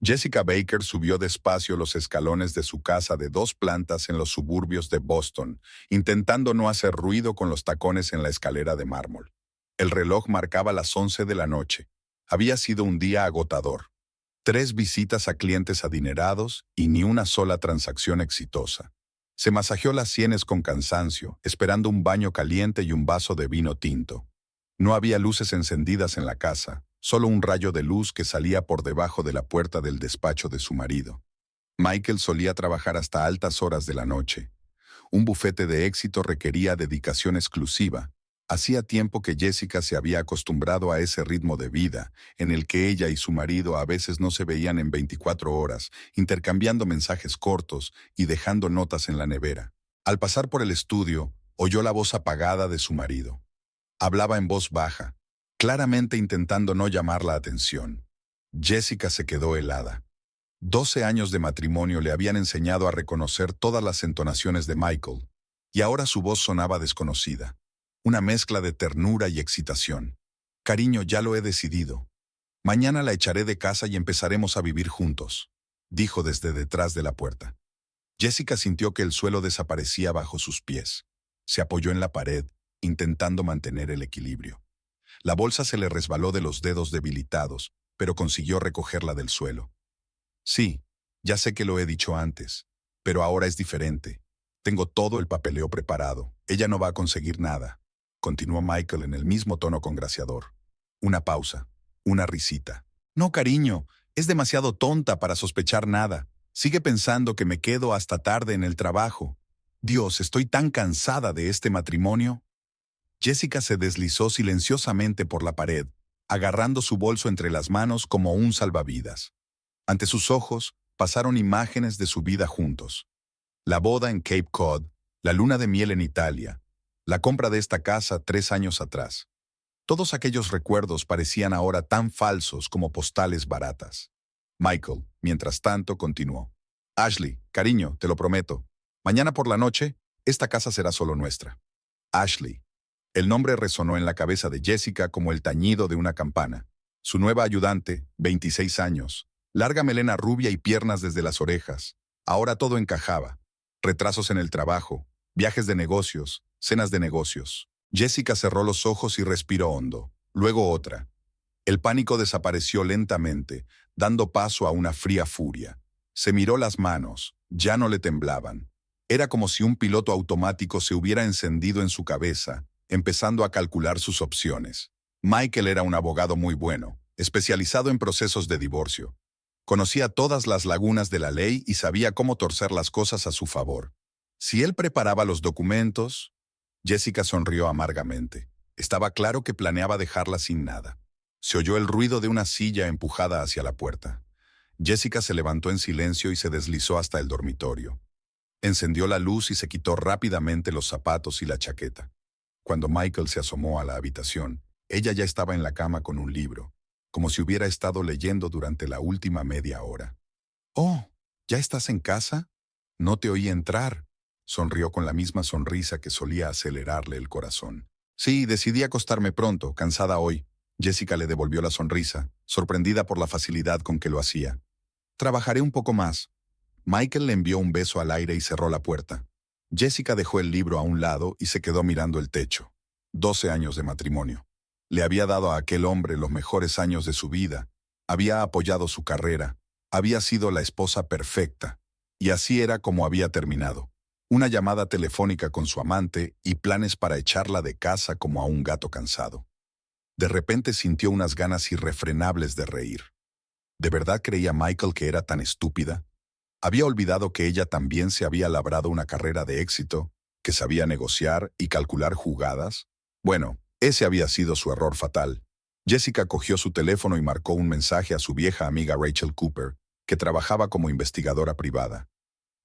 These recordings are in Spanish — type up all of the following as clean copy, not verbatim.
Jessica Baker subió despacio los escalones de su casa de 2 plantas en los suburbios de Boston, intentando no hacer ruido con los tacones en la escalera de mármol. El reloj marcaba las 11 de la noche. Había sido un día agotador. 3 visitas a clientes adinerados y ni una sola transacción exitosa. Se masajeó las sienes con cansancio, esperando un baño caliente y un vaso de vino tinto. No había luces encendidas en la casa, solo un rayo de luz que salía por debajo de la puerta del despacho de su marido. Michael solía trabajar hasta altas horas de la noche. Un bufete de éxito requería dedicación exclusiva. Hacía tiempo que Jessica se había acostumbrado a ese ritmo de vida, en el que ella y su marido a veces no se veían en 24 horas, intercambiando mensajes cortos y dejando notas en la nevera. Al pasar por el estudio, oyó la voz apagada de su marido. Hablaba en voz baja, claramente intentando no llamar la atención. Jessica se quedó helada. 12 años de matrimonio le habían enseñado a reconocer todas las entonaciones de Michael, y ahora su voz sonaba desconocida. Una mezcla de ternura y excitación. Cariño, ya lo he decidido. Mañana la echaré de casa y empezaremos a vivir juntos, dijo desde detrás de la puerta. Jessica sintió que el suelo desaparecía bajo sus pies. Se apoyó en la pared, intentando mantener el equilibrio. La bolsa se le resbaló de los dedos debilitados, pero consiguió recogerla del suelo. Sí, ya sé que lo he dicho antes, pero ahora es diferente. Tengo todo el papeleo preparado. Ella no va a conseguir nada. Continuó Michael en el mismo tono congraciador. Una pausa, una risita. No, cariño, es demasiado tonta para sospechar nada. Sigue pensando que me quedo hasta tarde en el trabajo. Dios, estoy tan cansada de este matrimonio. Jessica se deslizó silenciosamente por la pared, agarrando su bolso entre las manos como un salvavidas. Ante sus ojos pasaron imágenes de su vida juntos. La boda en Cape Cod, la luna de miel en Italia, la compra de esta casa 3 años atrás. Todos aquellos recuerdos parecían ahora tan falsos como postales baratas. Michael, mientras tanto, continuó. Ashley, cariño, te lo prometo. Mañana por la noche, esta casa será solo nuestra. Ashley. El nombre resonó en la cabeza de Jessica como el tañido de una campana. Su nueva ayudante, 26 años, larga melena rubia y piernas desde las orejas. Ahora todo encajaba. Retrasos en el trabajo, viajes de negocios, cenas de negocios. Jessica cerró los ojos y respiró hondo. Luego otra. El pánico desapareció lentamente, dando paso a una fría furia. Se miró las manos. Ya no le temblaban. Era como si un piloto automático se hubiera encendido en su cabeza, empezando a calcular sus opciones. Michael era un abogado muy bueno, especializado en procesos de divorcio. Conocía todas las lagunas de la ley y sabía cómo torcer las cosas a su favor. Si él preparaba los documentos... Jessica sonrió amargamente. Estaba claro que planeaba dejarla sin nada. Se oyó el ruido de una silla empujada hacia la puerta. Jessica se levantó en silencio y se deslizó hasta el dormitorio. Encendió la luz y se quitó rápidamente los zapatos y la chaqueta. Cuando Michael se asomó a la habitación, ella ya estaba en la cama con un libro, como si hubiera estado leyendo durante la última media hora. «Oh, ¿ya estás en casa? No te oí entrar», sonrió con la misma sonrisa que solía acelerarle el corazón. «Sí, decidí acostarme pronto, cansada hoy». Jessica le devolvió la sonrisa, sorprendida por la facilidad con que lo hacía. «Trabajaré un poco más». Michael le envió un beso al aire y cerró la puerta. Jessica dejó el libro a un lado y se quedó mirando el techo. 12 años de matrimonio. Le había dado a aquel hombre los mejores años de su vida. Había apoyado su carrera. Había sido la esposa perfecta. Y así era como había terminado. Una llamada telefónica con su amante y planes para echarla de casa como a un gato cansado. De repente sintió unas ganas irrefrenables de reír. ¿De verdad creía Michael que era tan estúpida? Había olvidado que ella también se había labrado una carrera de éxito, que sabía negociar y calcular jugadas. Bueno, ese había sido su error fatal. Jessica cogió su teléfono y marcó un mensaje a su vieja amiga Rachel Cooper, que trabajaba como investigadora privada.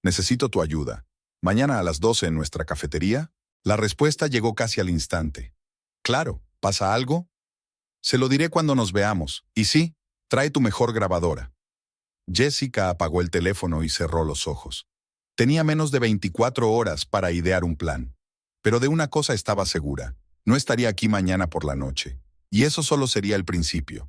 «Necesito tu ayuda. ¿Mañana a las 12 en nuestra cafetería?» La respuesta llegó casi al instante. «Claro, ¿pasa algo?» «Se lo diré cuando nos veamos. Y sí, trae tu mejor grabadora». Jessica apagó el teléfono y cerró los ojos. Tenía menos de 24 horas para idear un plan. Pero de una cosa estaba segura. No estaría aquí mañana por la noche. Y eso solo sería el principio.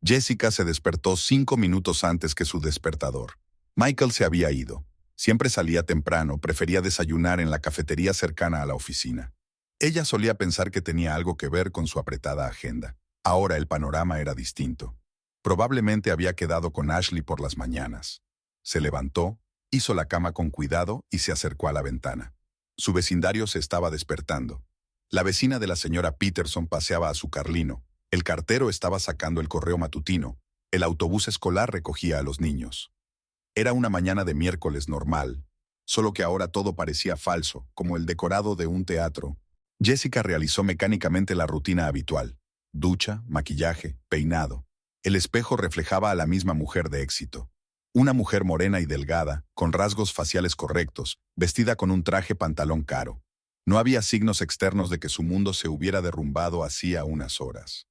Jessica se despertó 5 minutos antes que su despertador. Michael se había ido. Siempre salía temprano, prefería desayunar en la cafetería cercana a la oficina. Ella solía pensar que tenía algo que ver con su apretada agenda. Ahora el panorama era distinto. Probablemente había quedado con Ashley por las mañanas. Se levantó, hizo la cama con cuidado y se acercó a la ventana. Su vecindario se estaba despertando. La vecina de la señora Peterson paseaba a su Carlino. El cartero estaba sacando el correo matutino. El autobús escolar recogía a los niños. Era una mañana de miércoles normal, solo que ahora todo parecía falso, como el decorado de un teatro. Jessica realizó mecánicamente la rutina habitual. Ducha, maquillaje, peinado. El espejo reflejaba a la misma mujer de éxito. Una mujer morena y delgada, con rasgos faciales correctos, vestida con un traje pantalón caro. No había signos externos de que su mundo se hubiera derrumbado hacía unas horas.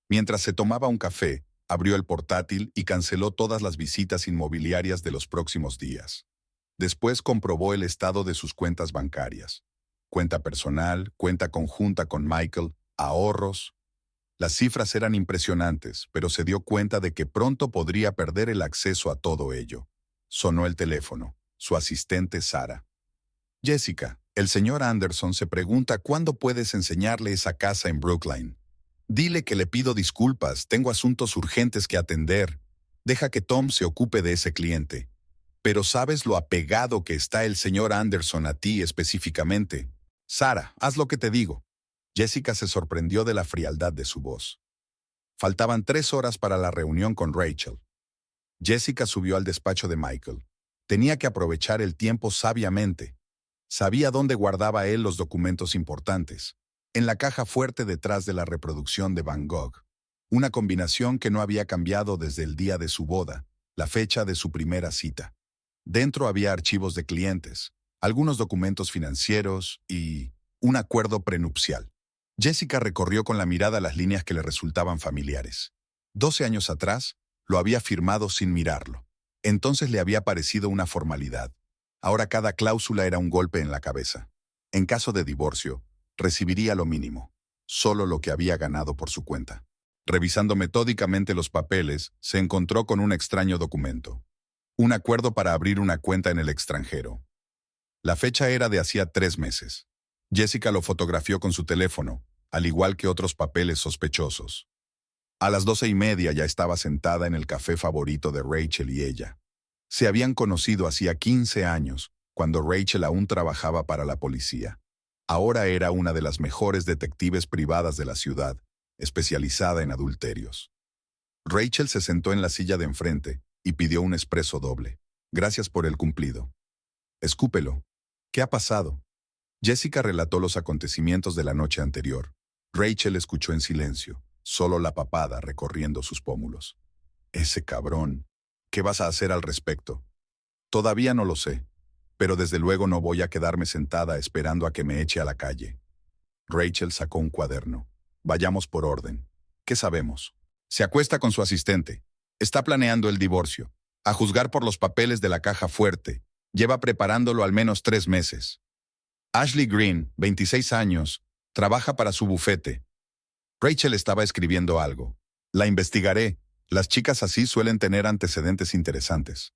Mientras se tomaba un café, abrió el portátil y canceló todas las visitas inmobiliarias de los próximos días. Después comprobó el estado de sus cuentas bancarias. Cuenta personal, cuenta conjunta con Michael, ahorros. Las cifras eran impresionantes, pero se dio cuenta de que pronto podría perder el acceso a todo ello. Sonó el teléfono. Su asistente Sara. Jessica, el señor Anderson se pregunta cuándo puedes enseñarle esa casa en Brookline. Dile que le pido disculpas, tengo asuntos urgentes que atender. Deja que Tom se ocupe de ese cliente. Pero ¿sabes lo apegado que está el señor Anderson a ti específicamente? Sara, haz lo que te digo. Jessica se sorprendió de la frialdad de su voz. Faltaban 3 horas para la reunión con Rachel. Jessica subió al despacho de Michael. Tenía que aprovechar el tiempo sabiamente. Sabía dónde guardaba él los documentos importantes. En la caja fuerte detrás de la reproducción de Van Gogh. Una combinación que no había cambiado desde el día de su boda, la fecha de su primera cita. Dentro había archivos de clientes, algunos documentos financieros y un acuerdo prenupcial. Jessica recorrió con la mirada las líneas que le resultaban familiares. 12 años atrás, lo había firmado sin mirarlo. Entonces le había parecido una formalidad. Ahora cada cláusula era un golpe en la cabeza. En caso de divorcio, recibiría lo mínimo, solo lo que había ganado por su cuenta. Revisando metódicamente los papeles, se encontró con un extraño documento. Un acuerdo para abrir una cuenta en el extranjero. La fecha era de hacía 3 meses. Jessica lo fotografió con su teléfono, al igual que otros papeles sospechosos. A las 12:30 ya estaba sentada en el café favorito de Rachel y ella. Se habían conocido hacía 15 años, cuando Rachel aún trabajaba para la policía. Ahora era una de las mejores detectives privadas de la ciudad, especializada en adulterios. Rachel se sentó en la silla de enfrente y pidió un espresso doble. Gracias por el cumplido. Escúpelo. ¿Qué ha pasado? Jessica relató los acontecimientos de la noche anterior. Rachel escuchó en silencio, solo la papada recorriendo sus pómulos. Ese cabrón. ¿Qué vas a hacer al respecto? Todavía no lo sé, pero desde luego no voy a quedarme sentada esperando a que me eche a la calle. Rachel sacó un cuaderno. Vayamos por orden. ¿Qué sabemos? Se acuesta con su asistente. Está planeando el divorcio. A juzgar por los papeles de la caja fuerte. Lleva preparándolo al menos 3 meses. Ashley Green, 26 años, trabaja para su bufete. Rachel estaba escribiendo algo. La investigaré. Las chicas así suelen tener antecedentes interesantes.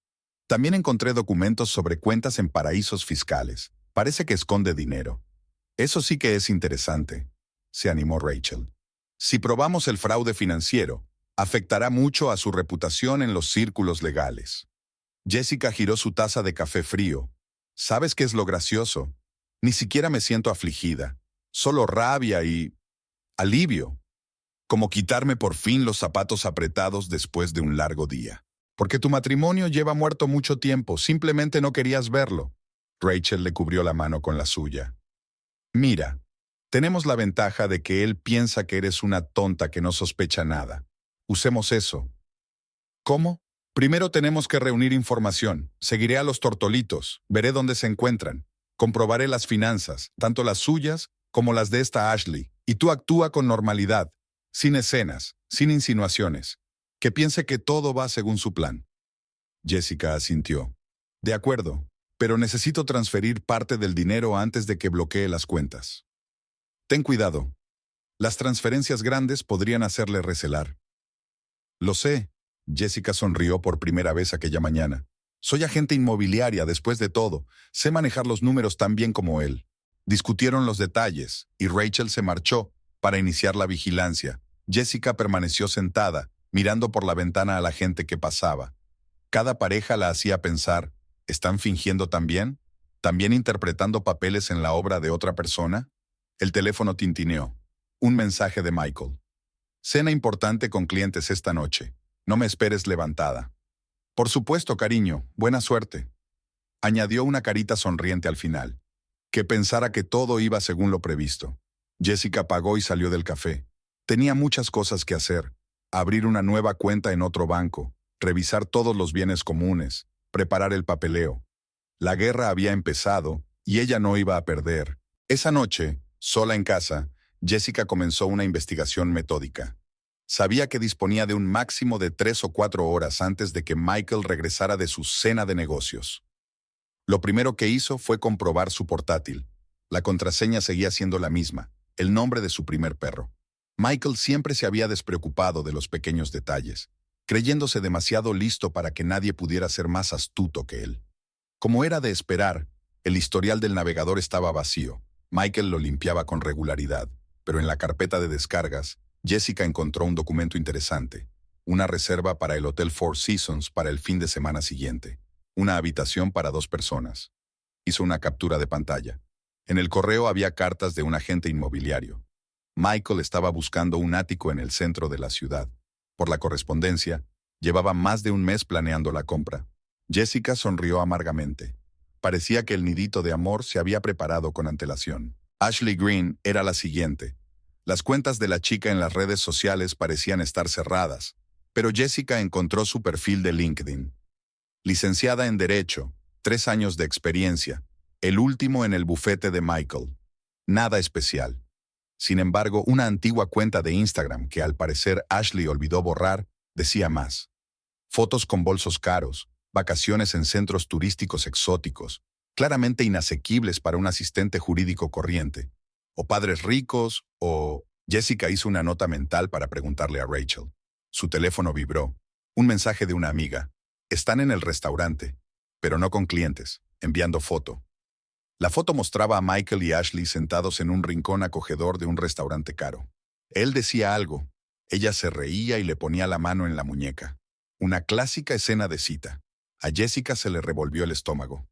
También encontré documentos sobre cuentas en paraísos fiscales. Parece que esconde dinero. Eso sí que es interesante, se animó Rachel. Si probamos el fraude financiero, afectará mucho a su reputación en los círculos legales. Jessica giró su taza de café frío. ¿Sabes qué es lo gracioso? Ni siquiera me siento afligida. Solo rabia y alivio. Como quitarme por fin los zapatos apretados después de un largo día. Porque tu matrimonio lleva muerto mucho tiempo, simplemente no querías verlo. Rachel le cubrió la mano con la suya. Mira, tenemos la ventaja de que él piensa que eres una tonta que no sospecha nada. Usemos eso. ¿Cómo? Primero tenemos que reunir información. Seguiré a los tortolitos, veré dónde se encuentran. Comprobaré las finanzas, tanto las suyas como las de esta Ashley. Y tú actúa con normalidad, sin escenas, sin insinuaciones. Que piense que todo va según su plan. Jessica asintió. De acuerdo, pero necesito transferir parte del dinero antes de que bloquee las cuentas. Ten cuidado. Las transferencias grandes podrían hacerle recelar. Lo sé. Jessica sonrió por primera vez aquella mañana. Soy agente inmobiliaria, después de todo. Sé manejar los números tan bien como él. Discutieron los detalles, y Rachel se marchó para iniciar la vigilancia. Jessica permaneció sentada, mirando por la ventana a la gente que pasaba. Cada pareja la hacía pensar, ¿están fingiendo también? ¿También interpretando papeles en la obra de otra persona? El teléfono tintineó. Un mensaje de Michael. Cena importante con clientes esta noche. No me esperes levantada. Por supuesto, cariño. Buena suerte. Añadió una carita sonriente al final. Que pensara que todo iba según lo previsto. Jessica pagó y salió del café. Tenía muchas cosas que hacer. Abrir una nueva cuenta en otro banco, revisar todos los bienes comunes, preparar el papeleo. La guerra había empezado y ella no iba a perder. Esa noche, sola en casa, Jessica comenzó una investigación metódica. Sabía que disponía de un máximo de 3 o 4 horas antes de que Michael regresara de su cena de negocios. Lo primero que hizo fue comprobar su portátil. La contraseña seguía siendo la misma, el nombre de su primer perro. Michael siempre se había despreocupado de los pequeños detalles, creyéndose demasiado listo para que nadie pudiera ser más astuto que él. Como era de esperar, el historial del navegador estaba vacío. Michael lo limpiaba con regularidad, pero en la carpeta de descargas, Jessica encontró un documento interesante, una reserva para el Hotel Four Seasons para el fin de semana siguiente, una habitación para 2 personas. Hizo una captura de pantalla. En el correo había cartas de un agente inmobiliario. Michael estaba buscando un ático en el centro de la ciudad. Por la correspondencia, llevaba más de un mes planeando la compra. Jessica sonrió amargamente. Parecía que el nidito de amor se había preparado con antelación. Ashley Green era la siguiente. Las cuentas de la chica en las redes sociales parecían estar cerradas, pero Jessica encontró su perfil de LinkedIn. Licenciada en Derecho, 3 años de experiencia, el último en el bufete de Michael. Nada especial. Sin embargo, una antigua cuenta de Instagram que al parecer Ashley olvidó borrar, decía más. Fotos con bolsos caros, vacaciones en centros turísticos exóticos, claramente inasequibles para un asistente jurídico corriente. O padres ricos, o... Jessica hizo una nota mental para preguntarle a Rachel. Su teléfono vibró. Un mensaje de una amiga. Están en el restaurante, pero no con clientes, enviando foto. La foto mostraba a Michael y Ashley sentados en un rincón acogedor de un restaurante caro. Él decía algo. Ella se reía y le ponía la mano en la muñeca. Una clásica escena de cita. A Jessica se le revolvió el estómago.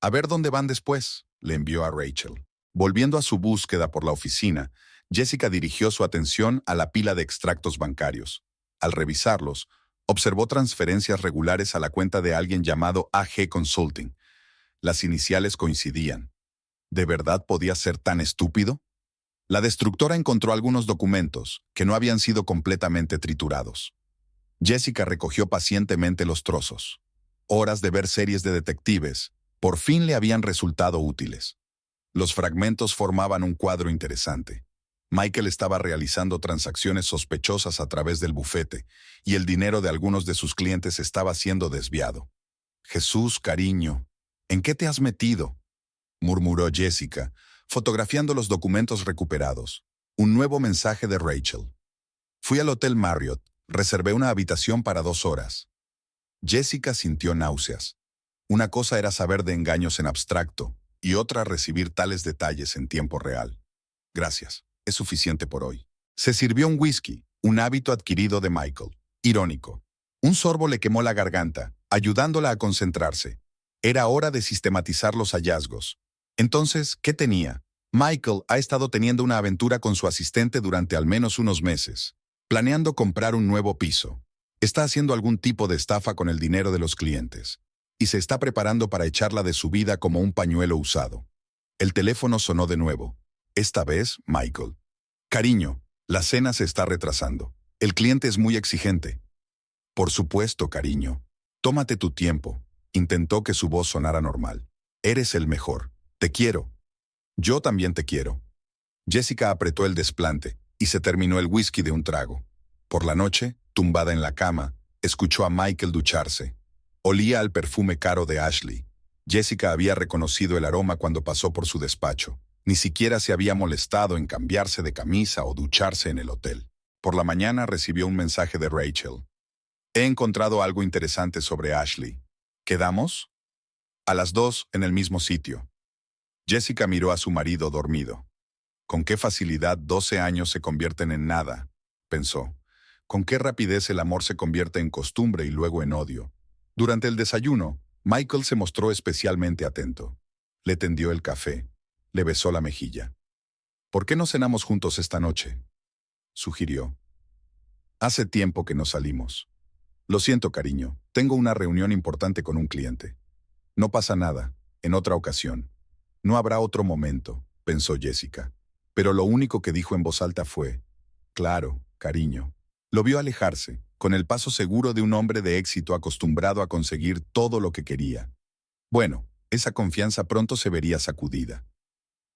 A ver dónde van después, le envió a Rachel. Volviendo a su búsqueda por la oficina, Jessica dirigió su atención a la pila de extractos bancarios. Al revisarlos, observó transferencias regulares a la cuenta de alguien llamado AG Consulting. Las iniciales coincidían. ¿De verdad podía ser tan estúpido? La destructora encontró algunos documentos que no habían sido completamente triturados. Jessica recogió pacientemente los trozos. Horas de ver series de detectives por fin le habían resultado útiles. Los fragmentos formaban un cuadro interesante. Michael estaba realizando transacciones sospechosas a través del bufete, y el dinero de algunos de sus clientes estaba siendo desviado. «Jesús, cariño, ¿en qué te has metido?», murmuró Jessica, fotografiando los documentos recuperados. Un nuevo mensaje de Rachel. «Fui al Hotel Marriott, reservé una habitación para 2 horas». Jessica sintió náuseas. Una cosa era saber de engaños en abstracto, y otra recibir tales detalles en tiempo real. «Gracias, es suficiente por hoy». Se sirvió un whisky, un hábito adquirido de Michael. Irónico. Un sorbo le quemó la garganta, ayudándola a concentrarse. Era hora de sistematizar los hallazgos. Entonces, ¿qué tenía? Michael ha estado teniendo una aventura con su asistente durante al menos unos meses, planeando comprar un nuevo piso. Está haciendo algún tipo de estafa con el dinero de los clientes, y se está preparando para echarla de su vida como un pañuelo usado. El teléfono sonó de nuevo. Esta vez, Michael. «Cariño, la cena se está retrasando. El cliente es muy exigente». «Por supuesto, cariño. Tómate tu tiempo». Intentó que su voz sonara normal. «Eres el mejor. Te quiero». «Yo también te quiero». Jessica apretó el desplante y se terminó el whisky de un trago. Por la noche, tumbada en la cama, escuchó a Michael ducharse. Olía al perfume caro de Ashley. Jessica había reconocido el aroma cuando pasó por su despacho. Ni siquiera se había molestado en cambiarse de camisa o ducharse en el hotel. Por la mañana recibió un mensaje de Rachel. He encontrado algo interesante sobre Ashley. ¿Quedamos? A las 2 en el mismo sitio. Jessica miró a su marido dormido. Con qué facilidad 12 años se convierten en nada, pensó. Con qué rapidez el amor se convierte en costumbre y luego en odio. Durante el desayuno, Michael se mostró especialmente atento. Le tendió el café. Le besó la mejilla. ¿Por qué no cenamos juntos esta noche?, sugirió. Hace tiempo que no salimos. Lo siento, cariño. Tengo una reunión importante con un cliente. No pasa nada. En otra ocasión. No habrá otro momento, pensó Jessica. Pero lo único que dijo en voz alta fue, claro, cariño. Lo vio alejarse, con el paso seguro de un hombre de éxito acostumbrado a conseguir todo lo que quería. Bueno, esa confianza pronto se vería sacudida.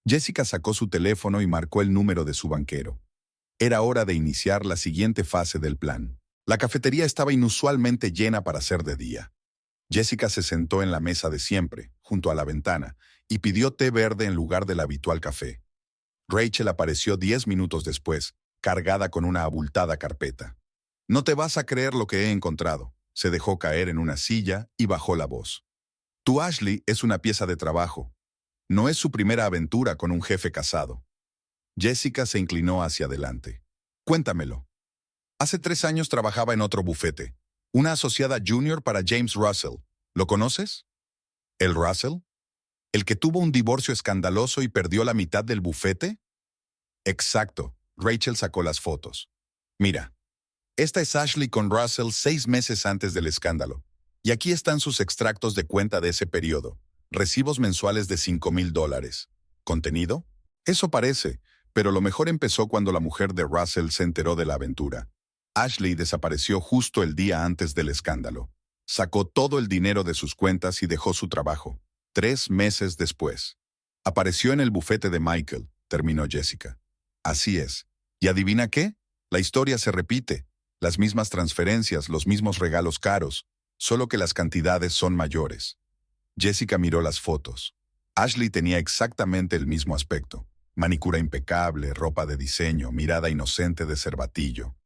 Jessica sacó su teléfono y marcó el número de su banquero. Era hora de iniciar la siguiente fase del plan. La cafetería estaba inusualmente llena para ser de día. Jessica se sentó en la mesa de siempre, junto a la ventana, y pidió té verde en lugar del habitual café. Rachel apareció 10 minutos después, cargada con una abultada carpeta. No te vas a creer lo que he encontrado. Se dejó caer en una silla y bajó la voz. Tu Ashley es una pieza de trabajo. No es su primera aventura con un jefe casado. Jessica se inclinó hacia adelante. Cuéntamelo. Hace 3 años trabajaba en otro bufete. Una asociada junior para James Russell. ¿Lo conoces? ¿El Russell? ¿El que tuvo un divorcio escandaloso y perdió la mitad del bufete? Exacto. Rachel sacó las fotos. Mira, esta es Ashley con Russell 6 meses antes del escándalo. Y aquí están sus extractos de cuenta de ese periodo. Recibos mensuales de $5,000. ¿Contenido? Eso parece, pero lo mejor empezó cuando la mujer de Russell se enteró de la aventura. Ashley desapareció justo el día antes del escándalo. Sacó todo el dinero de sus cuentas y dejó su trabajo. 3 meses después. Apareció en el bufete de Michael, terminó Jessica. Así es. ¿Y adivina qué? La historia se repite. Las mismas transferencias, los mismos regalos caros, solo que las cantidades son mayores. Jessica miró las fotos. Ashley tenía exactamente el mismo aspecto. Manicura impecable, ropa de diseño, mirada inocente de cervatillo.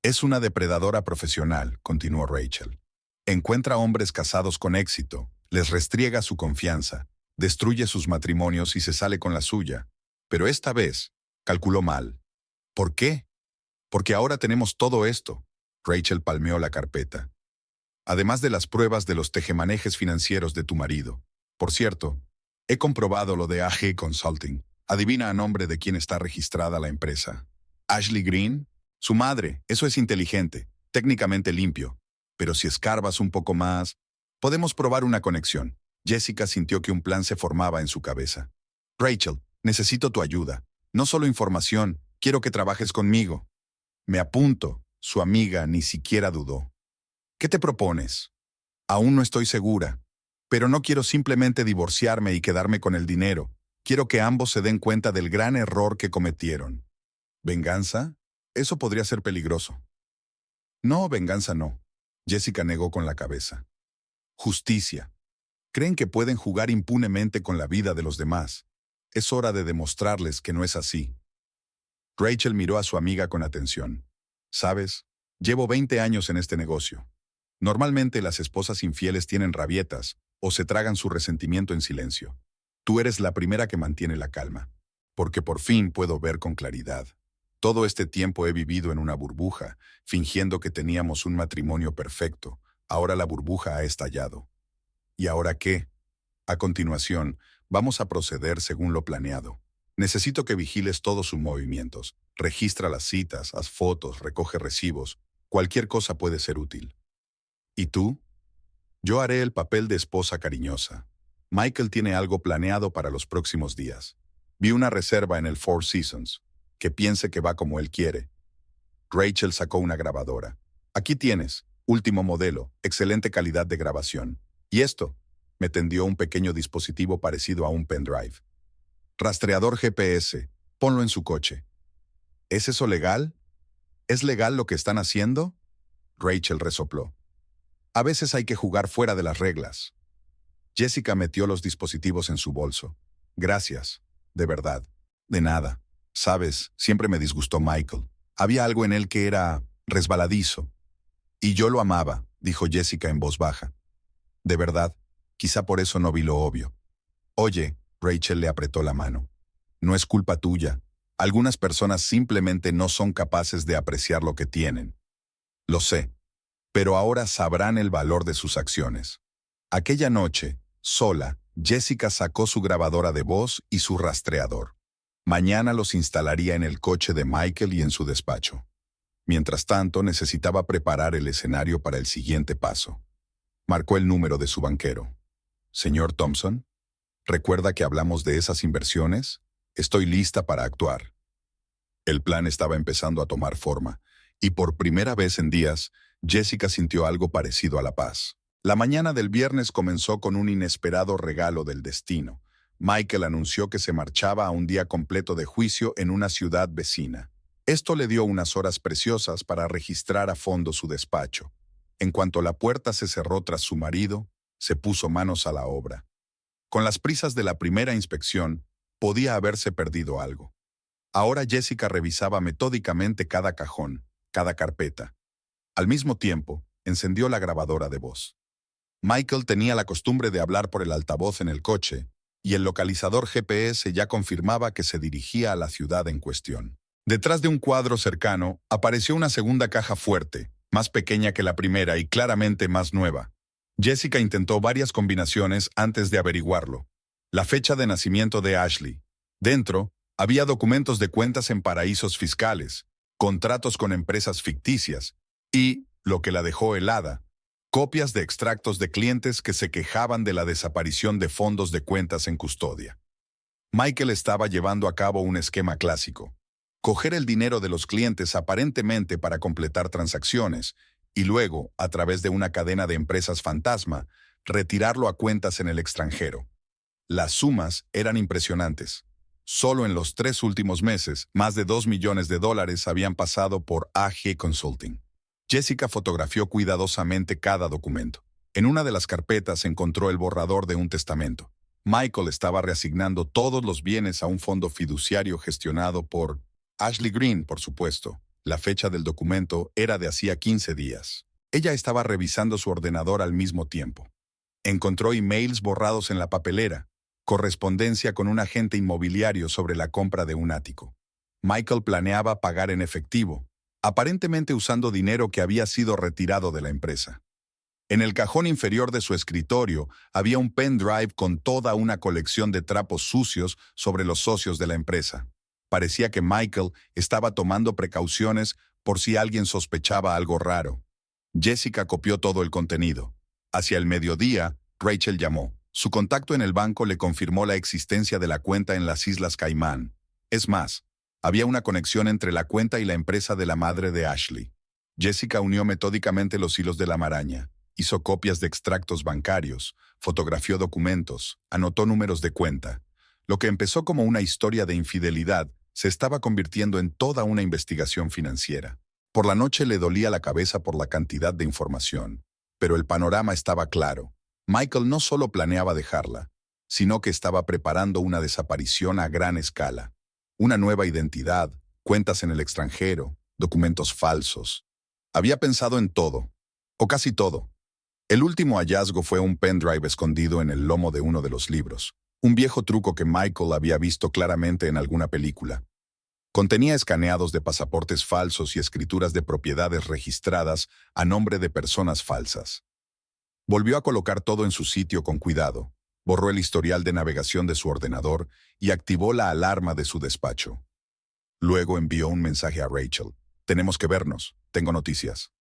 Es una depredadora profesional, continuó Rachel. Encuentra hombres casados con éxito, les restriega su confianza, destruye sus matrimonios y se sale con la suya. Pero esta vez, calculó mal. ¿Por qué? Porque ahora tenemos todo esto. Rachel palmeó la carpeta. Además de las pruebas de los tejemanejes financieros de tu marido. Por cierto, he comprobado lo de AG Consulting. Adivina a nombre de quién está registrada la empresa. Ashley Green. Su madre. Eso es inteligente, técnicamente limpio. Pero si escarbas un poco más, podemos probar una conexión. Jessica sintió que un plan se formaba en su cabeza. Rachel, necesito tu ayuda. No solo información, quiero que trabajes conmigo. Me apunto. Su amiga ni siquiera dudó. ¿Qué te propones? Aún no estoy segura. Pero no quiero simplemente divorciarme y quedarme con el dinero. Quiero que ambos se den cuenta del gran error que cometieron. ¿Venganza? Eso podría ser peligroso. No, venganza no. Jessica negó con la cabeza. Justicia. Creen que pueden jugar impunemente con la vida de los demás. Es hora de demostrarles que no es así. Rachel miró a su amiga con atención. ¿Sabes? Llevo 20 años en este negocio. Normalmente las esposas infieles tienen rabietas o se tragan su resentimiento en silencio. Tú eres la primera que mantiene la calma. Porque por fin puedo ver con claridad. Todo este tiempo he vivido en una burbuja, fingiendo que teníamos un matrimonio perfecto. Ahora la burbuja ha estallado. ¿Y ahora qué? A continuación, vamos a proceder según lo planeado. Necesito que vigiles todos sus movimientos. Registra las citas, haz fotos, recoge recibos. Cualquier cosa puede ser útil. ¿Y tú? Yo haré el papel de esposa cariñosa. Michael tiene algo planeado para los próximos días. Vi una reserva en el Four Seasons. Que piense que va como él quiere. Rachel sacó una grabadora. Aquí tienes, último modelo, excelente calidad de grabación. ¿Y esto? Me tendió un pequeño dispositivo parecido a un pendrive. Rastreador GPS, ponlo en su coche. ¿Es eso legal? ¿Es legal lo que están haciendo? Rachel resopló. A veces hay que jugar fuera de las reglas. Jessica metió los dispositivos en su bolso. Gracias, de verdad. De nada. Sabes, siempre me disgustó Michael. Había algo en él que era resbaladizo. Y yo lo amaba, dijo Jessica en voz baja. De verdad, quizá por eso no vi lo obvio. Oye, Rachel le apretó la mano. No es culpa tuya. Algunas personas simplemente no son capaces de apreciar lo que tienen. Lo sé, pero ahora sabrán el valor de sus acciones. Aquella noche, sola, Jessica sacó su grabadora de voz y su rastreador. Mañana los instalaría en el coche de Michael y en su despacho. Mientras tanto, necesitaba preparar el escenario para el siguiente paso. Marcó el número de su banquero. Señor Thompson, ¿recuerda que hablamos de esas inversiones? Estoy lista para actuar. El plan estaba empezando a tomar forma, y por primera vez en días, Jessica sintió algo parecido a la paz. La mañana del viernes comenzó con un inesperado regalo del destino. Michael anunció que se marchaba a un día completo de juicio en una ciudad vecina. Esto le dio unas horas preciosas para registrar a fondo su despacho. En cuanto la puerta se cerró tras su marido, se puso manos a la obra. Con las prisas de la primera inspección, podía haberse perdido algo. Ahora Jessica revisaba metódicamente cada cajón, cada carpeta. Al mismo tiempo, encendió la grabadora de voz. Michael tenía la costumbre de hablar por el altavoz en el coche, y el localizador GPS ya confirmaba que se dirigía a la ciudad en cuestión. Detrás de un cuadro cercano, apareció una segunda caja fuerte, más pequeña que la primera y claramente más nueva. Jessica intentó varias combinaciones antes de averiguarlo. La fecha de nacimiento de Ashley. Dentro, había documentos de cuentas en paraísos fiscales, contratos con empresas ficticias y, lo que la dejó helada, copias de extractos de clientes que se quejaban de la desaparición de fondos de cuentas en custodia. Michael estaba llevando a cabo un esquema clásico. Coger el dinero de los clientes aparentemente para completar transacciones y luego, a través de una cadena de empresas fantasma, retirarlo a cuentas en el extranjero. Las sumas eran impresionantes. Solo en los 3 últimos meses, más de $2 millones habían pasado por AG Consulting. Jessica fotografió cuidadosamente cada documento. En una de las carpetas encontró el borrador de un testamento. Michael estaba reasignando todos los bienes a un fondo fiduciario gestionado por Ashley Green, por supuesto. La fecha del documento era de hacía 15 días. Ella estaba revisando su ordenador al mismo tiempo. Encontró emails borrados en la papelera, correspondencia con un agente inmobiliario sobre la compra de un ático. Michael planeaba pagar en efectivo, aparentemente usando dinero que había sido retirado de la empresa. En el cajón inferior de su escritorio había un pendrive con toda una colección de trapos sucios sobre los socios de la empresa. Parecía que Michael estaba tomando precauciones por si alguien sospechaba algo raro. Jessica copió todo el contenido. Hacia el mediodía, Rachel llamó. Su contacto en el banco le confirmó la existencia de la cuenta en las Islas Caimán. Es más, había una conexión entre la cuenta y la empresa de la madre de Ashley. Jessica unió metódicamente los hilos de la maraña, hizo copias de extractos bancarios, fotografió documentos, anotó números de cuenta. Lo que empezó como una historia de infidelidad se estaba convirtiendo en toda una investigación financiera. Por la noche le dolía la cabeza por la cantidad de información, pero el panorama estaba claro. Michael no solo planeaba dejarla, sino que estaba preparando una desaparición a gran escala. Una nueva identidad, cuentas en el extranjero, documentos falsos. Había pensado en todo, o casi todo. El último hallazgo fue un pendrive escondido en el lomo de uno de los libros, un viejo truco que Michael había visto claramente en alguna película. Contenía escaneados de pasaportes falsos y escrituras de propiedades registradas a nombre de personas falsas. Volvió a colocar todo en su sitio con cuidado, borró el historial de navegación de su ordenador y activó la alarma de su despacho. Luego envió un mensaje a Rachel. Tenemos que vernos, tengo noticias.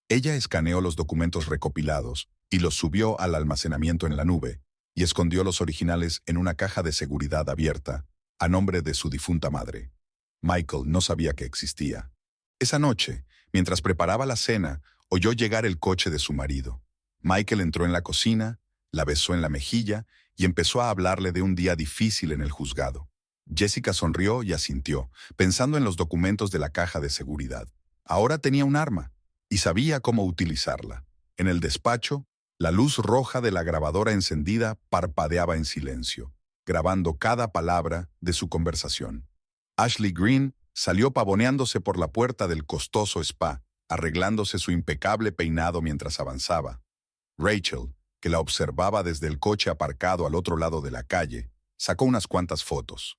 Ella escaneó los documentos recopilados y los subió al almacenamiento en la nube y escondió los originales en una caja de seguridad abierta, a nombre de su difunta madre. Michael no sabía que existía. Esa noche, mientras preparaba la cena, oyó llegar el coche de su marido. Michael entró en la cocina, la besó en la mejilla y empezó a hablarle de un día difícil en el juzgado. Jessica sonrió y asintió, pensando en los documentos de la caja de seguridad. Ahora tenía un arma y sabía cómo utilizarla. En el despacho, la luz roja de la grabadora encendida parpadeaba en silencio, grabando cada palabra de su conversación. Ashley Green salió pavoneándose por la puerta del costoso spa, arreglándose su impecable peinado mientras avanzaba. Rachel, que la observaba desde el coche aparcado al otro lado de la calle, sacó unas cuantas fotos.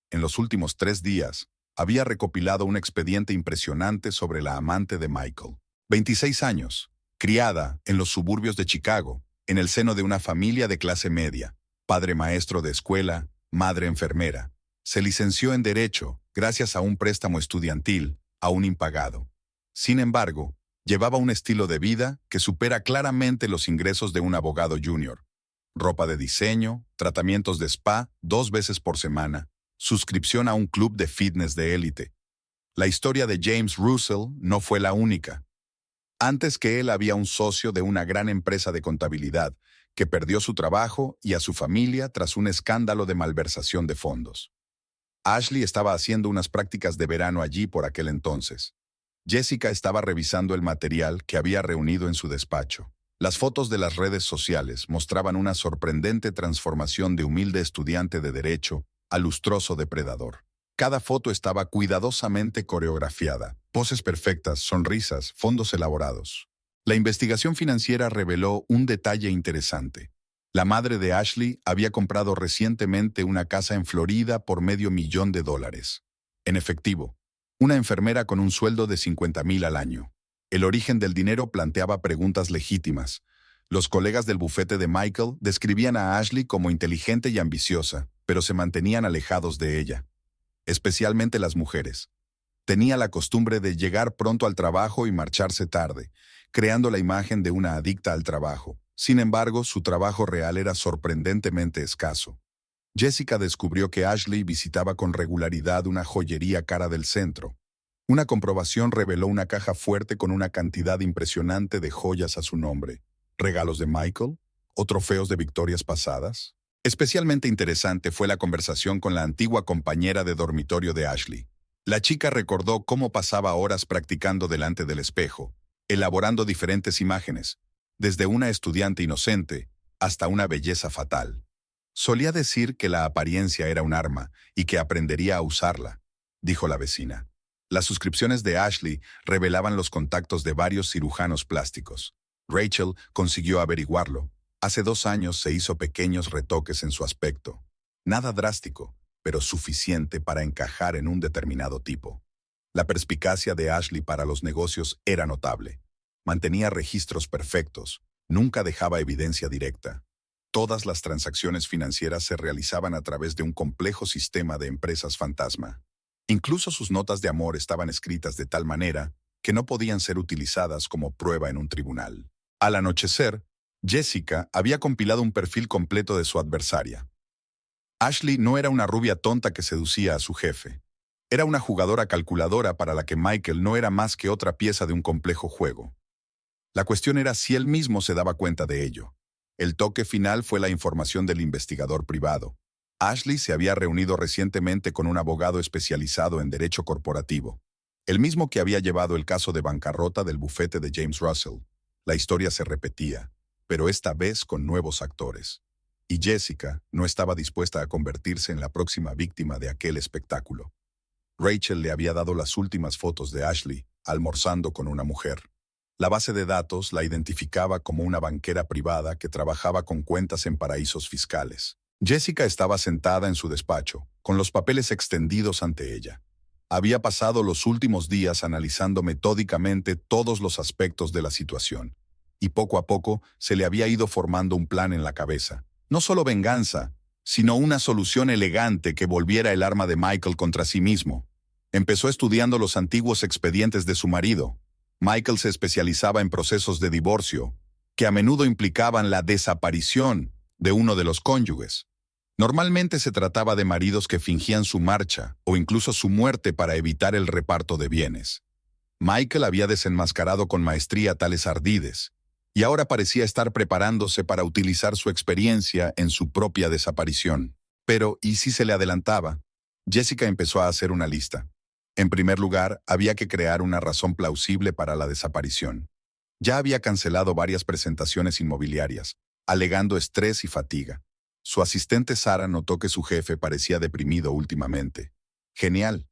En los últimos 3 días, había recopilado un expediente impresionante sobre la amante de Michael. 26 años, criada en los suburbios de Chicago, en el seno de una familia de clase media, padre maestro de escuela, madre enfermera. Se licenció en Derecho gracias a un préstamo estudiantil, aún impagado. Sin embargo, llevaba un estilo de vida que supera claramente los ingresos de un abogado junior. Ropa de diseño, tratamientos de spa 2 veces por semana, suscripción a un club de fitness de élite. La historia de James Russell no fue la única. Antes que él había un socio de una gran empresa de contabilidad que perdió su trabajo y a su familia tras un escándalo de malversación de fondos. Ashley estaba haciendo unas prácticas de verano allí por aquel entonces. Jessica estaba revisando el material que había reunido en su despacho. Las fotos de las redes sociales mostraban una sorprendente transformación de humilde estudiante de derecho a lustroso depredador. Cada foto estaba cuidadosamente coreografiada, poses perfectas, sonrisas, fondos elaborados. La investigación financiera reveló un detalle interesante. La madre de Ashley había comprado recientemente una casa en Florida por $500,000. En efectivo, una enfermera con un sueldo de $50,000 al año. El origen del dinero planteaba preguntas legítimas. Los colegas del bufete de Michael describían a Ashley como inteligente y ambiciosa, pero se mantenían alejados de ella. Especialmente las mujeres. Tenía la costumbre de llegar pronto al trabajo y marcharse tarde, creando la imagen de una adicta al trabajo. Sin embargo, su trabajo real era sorprendentemente escaso. Jessica descubrió que Ashley visitaba con regularidad una joyería cara del centro. Una comprobación reveló una caja fuerte con una cantidad impresionante de joyas a su nombre. ¿Regalos de Michael? ¿O trofeos de victorias pasadas? Especialmente interesante fue la conversación con la antigua compañera de dormitorio de Ashley. La chica recordó cómo pasaba horas practicando delante del espejo, elaborando diferentes imágenes, desde una estudiante inocente hasta una belleza fatal. Solía decir que la apariencia era un arma y que aprendería a usarla, dijo la vecina. Las suscripciones de Ashley revelaban los contactos de varios cirujanos plásticos. Rachel consiguió averiguarlo. Hace 2 años se hizo pequeños retoques en su aspecto. Nada drástico, pero suficiente para encajar en un determinado tipo. La perspicacia de Ashley para los negocios era notable. Mantenía registros perfectos, nunca dejaba evidencia directa. Todas las transacciones financieras se realizaban a través de un complejo sistema de empresas fantasma. Incluso sus notas de amor estaban escritas de tal manera que no podían ser utilizadas como prueba en un tribunal. Al anochecer, Jessica había compilado un perfil completo de su adversaria. Ashley no era una rubia tonta que seducía a su jefe. Era una jugadora calculadora para la que Michael no era más que otra pieza de un complejo juego. La cuestión era si él mismo se daba cuenta de ello. El toque final fue la información del investigador privado. Ashley se había reunido recientemente con un abogado especializado en derecho corporativo, el mismo que había llevado el caso de bancarrota del bufete de James Russell. La historia se repetía, pero esta vez con nuevos actores. Y Jessica no estaba dispuesta a convertirse en la próxima víctima de aquel espectáculo. Rachel le había dado las últimas fotos de Ashley, almorzando con una mujer. La base de datos la identificaba como una banquera privada que trabajaba con cuentas en paraísos fiscales. Jessica estaba sentada en su despacho, con los papeles extendidos ante ella. Había pasado los últimos días analizando metódicamente todos los aspectos de la situación, y poco a poco se le había ido formando un plan en la cabeza. No solo venganza, sino una solución elegante que volviera el arma de Michael contra sí mismo. Empezó estudiando los antiguos expedientes de su marido. Michael se especializaba en procesos de divorcio, que a menudo implicaban la desaparición de uno de los cónyuges. Normalmente se trataba de maridos que fingían su marcha o incluso su muerte para evitar el reparto de bienes. Michael había desenmascarado con maestría tales ardides, y ahora parecía estar preparándose para utilizar su experiencia en su propia desaparición. Pero, ¿y si se le adelantaba? Jessica empezó a hacer una lista. En primer lugar, había que crear una razón plausible para la desaparición. Ya había cancelado varias presentaciones inmobiliarias, alegando estrés y fatiga. Su asistente Sara notó que su jefe parecía deprimido últimamente. Genial.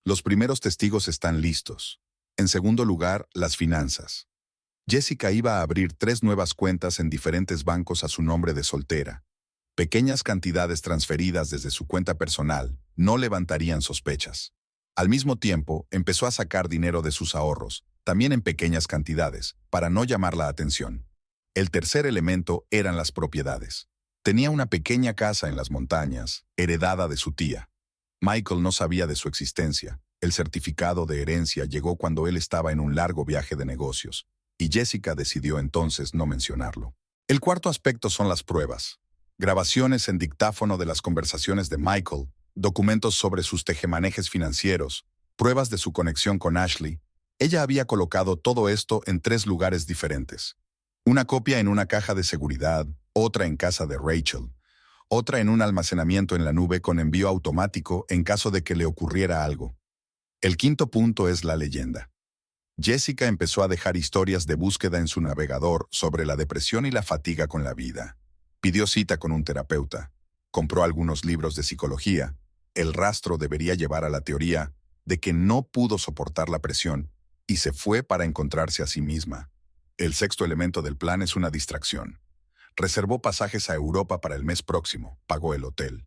Los primeros testigos están listos. En segundo lugar, las finanzas. Jessica iba a abrir 3 nuevas cuentas en diferentes bancos a su nombre de soltera. Pequeñas cantidades transferidas desde su cuenta personal no levantarían sospechas. Al mismo tiempo, empezó a sacar dinero de sus ahorros, también en pequeñas cantidades, para no llamar la atención. El tercer elemento eran las propiedades. Tenía una pequeña casa en las montañas, heredada de su tía. Michael no sabía de su existencia. El certificado de herencia llegó cuando él estaba en un largo viaje de negocios, y Jessica decidió entonces no mencionarlo. El cuarto aspecto son las pruebas. Grabaciones en dictáfono de las conversaciones de Michael, documentos sobre sus tejemanejes financieros, pruebas de su conexión con Ashley. Ella había colocado todo esto en 3 lugares diferentes. Una copia en una caja de seguridad, otra en casa de Rachel, otra en un almacenamiento en la nube con envío automático en caso de que le ocurriera algo. El quinto punto es la leyenda. Jessica empezó a dejar historias de búsqueda en su navegador sobre la depresión y la fatiga con la vida. Pidió cita con un terapeuta. Compró algunos libros de psicología. El rastro debería llevar a la teoría de que no pudo soportar la presión y se fue para encontrarse a sí misma. El sexto elemento del plan es una distracción. Reservó pasajes a Europa para el mes próximo, pagó el hotel.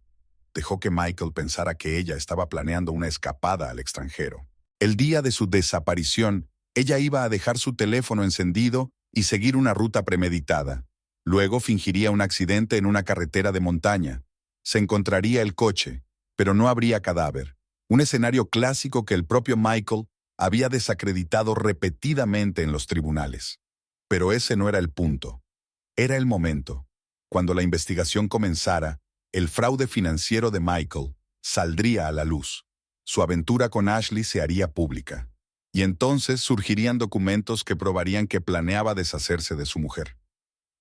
Dejó que Michael pensara que ella estaba planeando una escapada al extranjero. El día de su desaparición, ella iba a dejar su teléfono encendido y seguir una ruta premeditada. Luego fingiría un accidente en una carretera de montaña. Se encontraría el coche, pero no habría cadáver. Un escenario clásico que el propio Michael había desacreditado repetidamente en los tribunales. Pero ese no era el punto. Era el momento. Cuando la investigación comenzara, el fraude financiero de Michael saldría a la luz. Su aventura con Ashley se haría pública. Y entonces surgirían documentos que probarían que planeaba deshacerse de su mujer.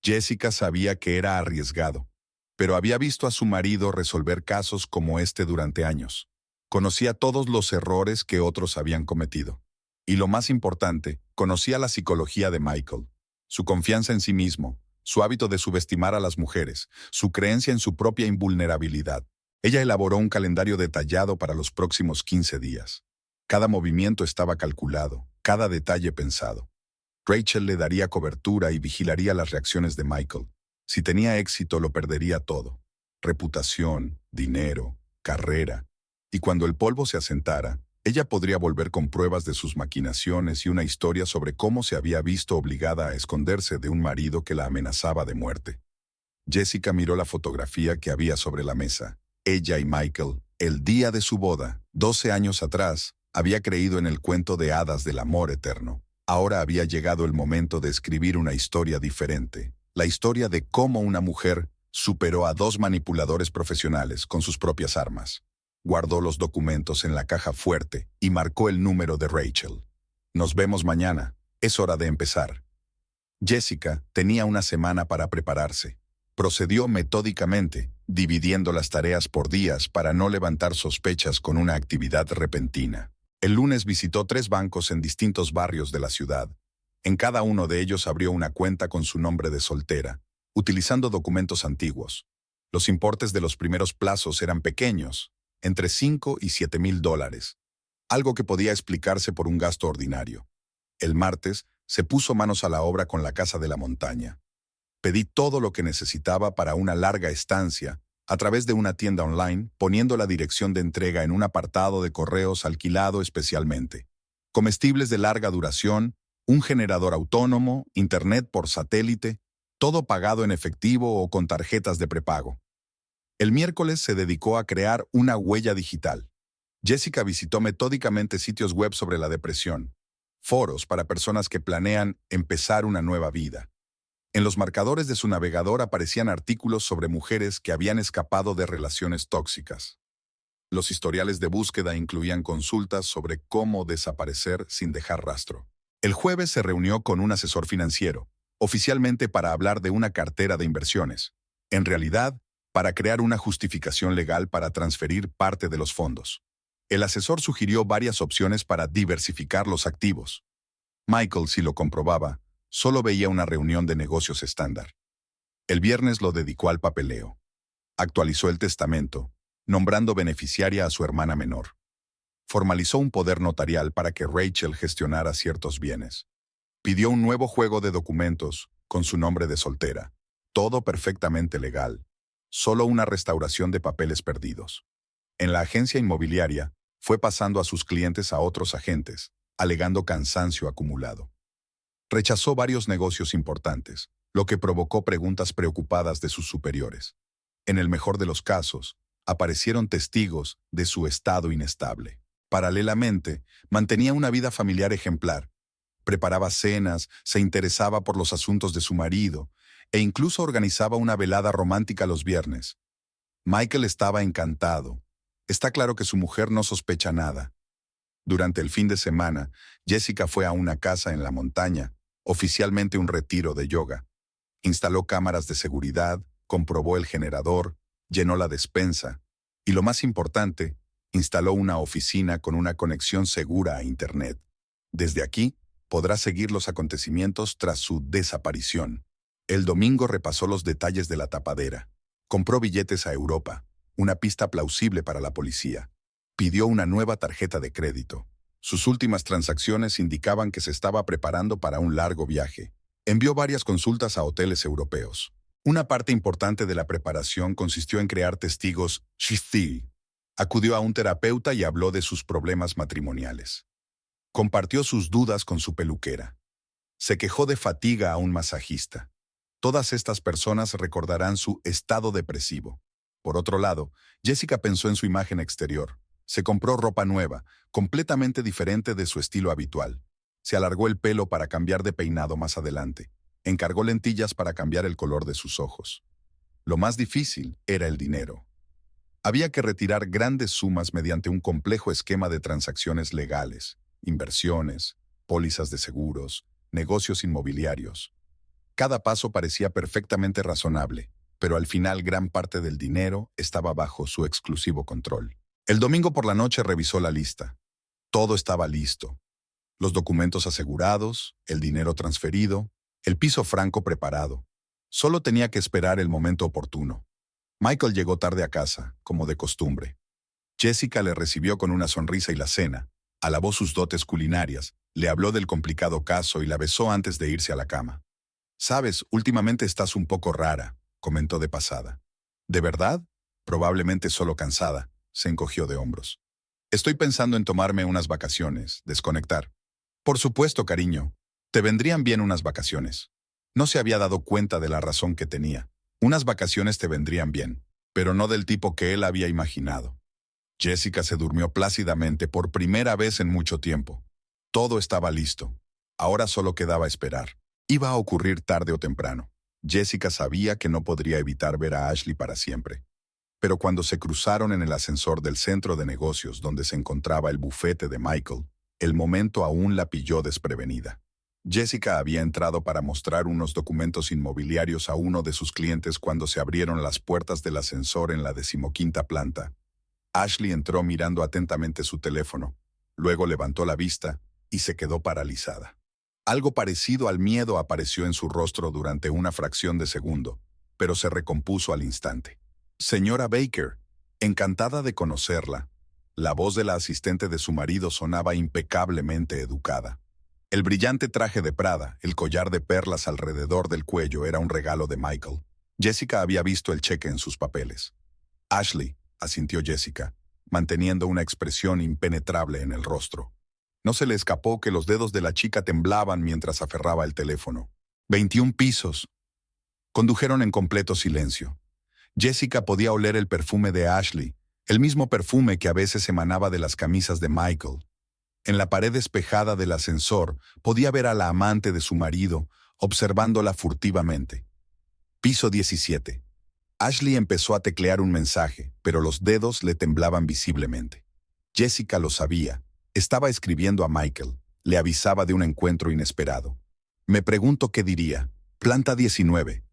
Jessica sabía que era arriesgado, pero había visto a su marido resolver casos como este durante años. Conocía todos los errores que otros habían cometido. Y lo más importante, conocía la psicología de Michael, su confianza en sí mismo, su hábito de subestimar a las mujeres, su creencia en su propia invulnerabilidad. Ella elaboró un calendario detallado para los próximos 15 días. Cada movimiento estaba calculado, cada detalle pensado. Rachel le daría cobertura y vigilaría las reacciones de Michael. Si tenía éxito, lo perdería todo. Reputación, dinero, carrera. Y cuando el polvo se asentara, ella podría volver con pruebas de sus maquinaciones y una historia sobre cómo se había visto obligada a esconderse de un marido que la amenazaba de muerte. Jessica miró la fotografía que había sobre la mesa. Ella y Michael, el día de su boda, 12 años atrás, había creído en el cuento de hadas del amor eterno. Ahora había llegado el momento de escribir una historia diferente. La historia de cómo una mujer superó a 2 manipuladores profesionales con sus propias armas. Guardó los documentos en la caja fuerte y marcó el número de Rachel. Nos vemos mañana. Es hora de empezar. Jessica tenía una semana para prepararse. Procedió metódicamente, dividiendo las tareas por días para no levantar sospechas con una actividad repentina. El lunes visitó 3 bancos en distintos barrios de la ciudad. En cada uno de ellos abrió una cuenta con su nombre de soltera, utilizando documentos antiguos. Los importes de los primeros plazos eran pequeños, entre $5 y $7,000, algo que podía explicarse por un gasto ordinario. El martes, se puso manos a la obra con la casa de la montaña. Pedí todo lo que necesitaba para una larga estancia a través de una tienda online, poniendo la dirección de entrega en un apartado de correos alquilado especialmente. Comestibles de larga duración, un generador autónomo, internet por satélite, todo pagado en efectivo o con tarjetas de prepago. El miércoles se dedicó a crear una huella digital. Jessica visitó metódicamente sitios web sobre la depresión, foros para personas que planean empezar una nueva vida. En los marcadores de su navegador aparecían artículos sobre mujeres que habían escapado de relaciones tóxicas. Los historiales de búsqueda incluían consultas sobre cómo desaparecer sin dejar rastro. El jueves se reunió con un asesor financiero, oficialmente para hablar de una cartera de inversiones. En realidad, para crear una justificación legal para transferir parte de los fondos. El asesor sugirió varias opciones para diversificar los activos. Michael, si lo comprobaba, solo veía una reunión de negocios estándar. El viernes lo dedicó al papeleo. Actualizó el testamento, nombrando beneficiaria a su hermana menor. Formalizó un poder notarial para que Rachel gestionara ciertos bienes. Pidió un nuevo juego de documentos con su nombre de soltera. Todo perfectamente legal. Solo una restauración de papeles perdidos. En la agencia inmobiliaria, fue pasando a sus clientes a otros agentes, alegando cansancio acumulado. Rechazó varios negocios importantes, lo que provocó preguntas preocupadas de sus superiores. En el mejor de los casos, aparecieron testigos de su estado inestable. Paralelamente, mantenía una vida familiar ejemplar. Preparaba cenas, se interesaba por los asuntos de su marido e incluso organizaba una velada romántica los viernes. Michael estaba encantado. Está claro que su mujer no sospecha nada. Durante el fin de semana, Jessica fue a una casa en la montaña, oficialmente un retiro de yoga. Instaló cámaras de seguridad, comprobó el generador, llenó la despensa y, lo más importante, instaló una oficina con una conexión segura a Internet. Desde aquí, podrá seguir los acontecimientos tras su desaparición. El domingo repasó los detalles de la tapadera. Compró billetes a Europa, una pista plausible para la policía. Pidió una nueva tarjeta de crédito. Sus últimas transacciones indicaban que se estaba preparando para un largo viaje. Envió varias consultas a hoteles europeos. Una parte importante de la preparación consistió en crear testigos shithee. Acudió a un terapeuta y habló de sus problemas matrimoniales. Compartió sus dudas con su peluquera. Se quejó de fatiga a un masajista. Todas estas personas recordarán su estado depresivo. Por otro lado, Jessica pensó en su imagen exterior. Se compró ropa nueva, completamente diferente de su estilo habitual. Se alargó el pelo para cambiar de peinado más adelante. Encargó lentillas para cambiar el color de sus ojos. Lo más difícil era el dinero. Había que retirar grandes sumas mediante un complejo esquema de transacciones legales, inversiones, pólizas de seguros, negocios inmobiliarios. Cada paso parecía perfectamente razonable, pero al final gran parte del dinero estaba bajo su exclusivo control. El domingo por la noche revisó la lista. Todo estaba listo. Los documentos asegurados, el dinero transferido, el piso franco preparado. Solo tenía que esperar el momento oportuno. Michael llegó tarde a casa, como de costumbre. Jessica le recibió con una sonrisa y la cena, alabó sus dotes culinarias, le habló del complicado caso y la besó antes de irse a la cama. «Sabes, últimamente estás un poco rara», comentó de pasada. «¿De verdad?» Probablemente solo cansada. Se encogió de hombros. «Estoy pensando en tomarme unas vacaciones, desconectar». «Por supuesto, cariño. Te vendrían bien unas vacaciones». No se había dado cuenta de la razón que tenía. Unas vacaciones te vendrían bien, pero no del tipo que él había imaginado. Jessica se durmió plácidamente por primera vez en mucho tiempo. Todo estaba listo. Ahora solo quedaba esperar. Iba a ocurrir tarde o temprano. Jessica sabía que no podría evitar ver a Ashley para siempre. Pero cuando se cruzaron en el ascensor del centro de negocios donde se encontraba el bufete de Michael, el momento aún la pilló desprevenida. Jessica había entrado para mostrar unos documentos inmobiliarios a uno de sus clientes cuando se abrieron las puertas del ascensor en la 15ª planta. Ashley entró mirando atentamente su teléfono, luego levantó la vista y se quedó paralizada. Algo parecido al miedo apareció en su rostro durante una fracción de segundo, pero se recompuso al instante. «Señora Baker, encantada de conocerla». La voz de la asistente de su marido sonaba impecablemente educada. El brillante traje de Prada, el collar de perlas alrededor del cuello era un regalo de Michael. Jessica había visto el cheque en sus papeles. «Ashley», asintió Jessica, manteniendo una expresión impenetrable en el rostro. No se le escapó que los dedos de la chica temblaban mientras aferraba el teléfono. 21 pisos. Condujeron en completo silencio. Jessica podía oler el perfume de Ashley, el mismo perfume que a veces emanaba de las camisas de Michael. En la pared espejada del ascensor podía ver a la amante de su marido, observándola furtivamente. Piso 17. Ashley empezó a teclear un mensaje, pero los dedos le temblaban visiblemente. Jessica lo sabía. Estaba escribiendo a Michael. Le avisaba de un encuentro inesperado. «Me pregunto qué diría. Planta 19».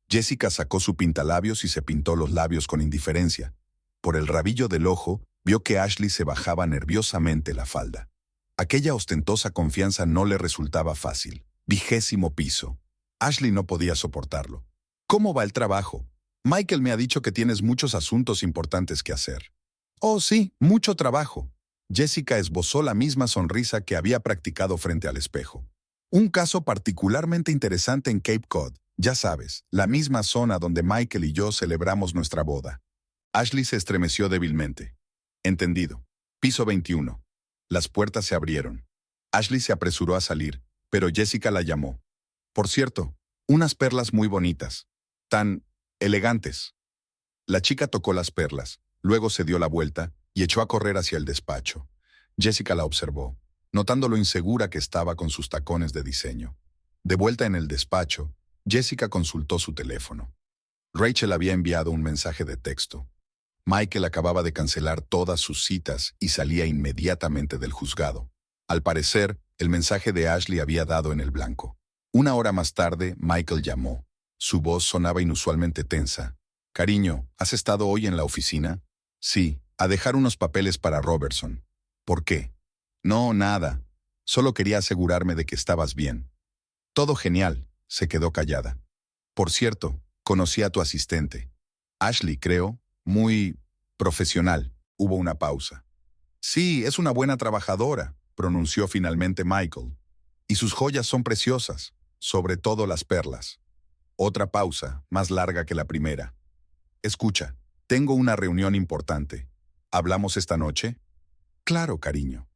Jessica sacó su pintalabios y se pintó los labios con indiferencia. Por el rabillo del ojo, vio que Ashley se bajaba nerviosamente la falda. Aquella ostentosa confianza no le resultaba fácil. 20º piso. Ashley no podía soportarlo. «¿Cómo va el trabajo? Michael me ha dicho que tienes muchos asuntos importantes que hacer». «Oh, sí, mucho trabajo. Jessica esbozó la misma sonrisa que había practicado frente al espejo. Un caso particularmente interesante en Cape Cod, ya sabes, la misma zona donde Michael y yo celebramos nuestra boda. Ashley se estremeció débilmente. Entendido. Piso 21. Las puertas se abrieron. Ashley se apresuró a salir, pero Jessica la llamó. Por cierto, unas perlas muy bonitas. Tan elegantes. La chica tocó las perlas, luego se dio la vuelta y echó a correr hacia el despacho. Jessica la observó, notando lo insegura que estaba con sus tacones de diseño. De vuelta en el despacho, Jessica consultó su teléfono. Rachel había enviado un mensaje de texto. Michael acababa de cancelar todas sus citas y salía inmediatamente del juzgado. Al parecer, el mensaje de Ashley había dado en el blanco. Una hora más tarde, Michael llamó. Su voz sonaba inusualmente tensa. «Cariño, ¿has estado hoy en la oficina?» «Sí, a dejar unos papeles para Robertson». «¿Por qué?» «No, nada. Solo quería asegurarme de que estabas bien». «Todo genial», se quedó callada. «Por cierto, conocí a tu asistente. Ashley, creo, muy profesional». Hubo una pausa. «Sí, es una buena trabajadora», pronunció finalmente Michael. «Y sus joyas son preciosas, sobre todo las perlas». Otra pausa, más larga que la primera. «Escucha, tengo una reunión importante. ¿Hablamos esta noche?» «Claro, cariño».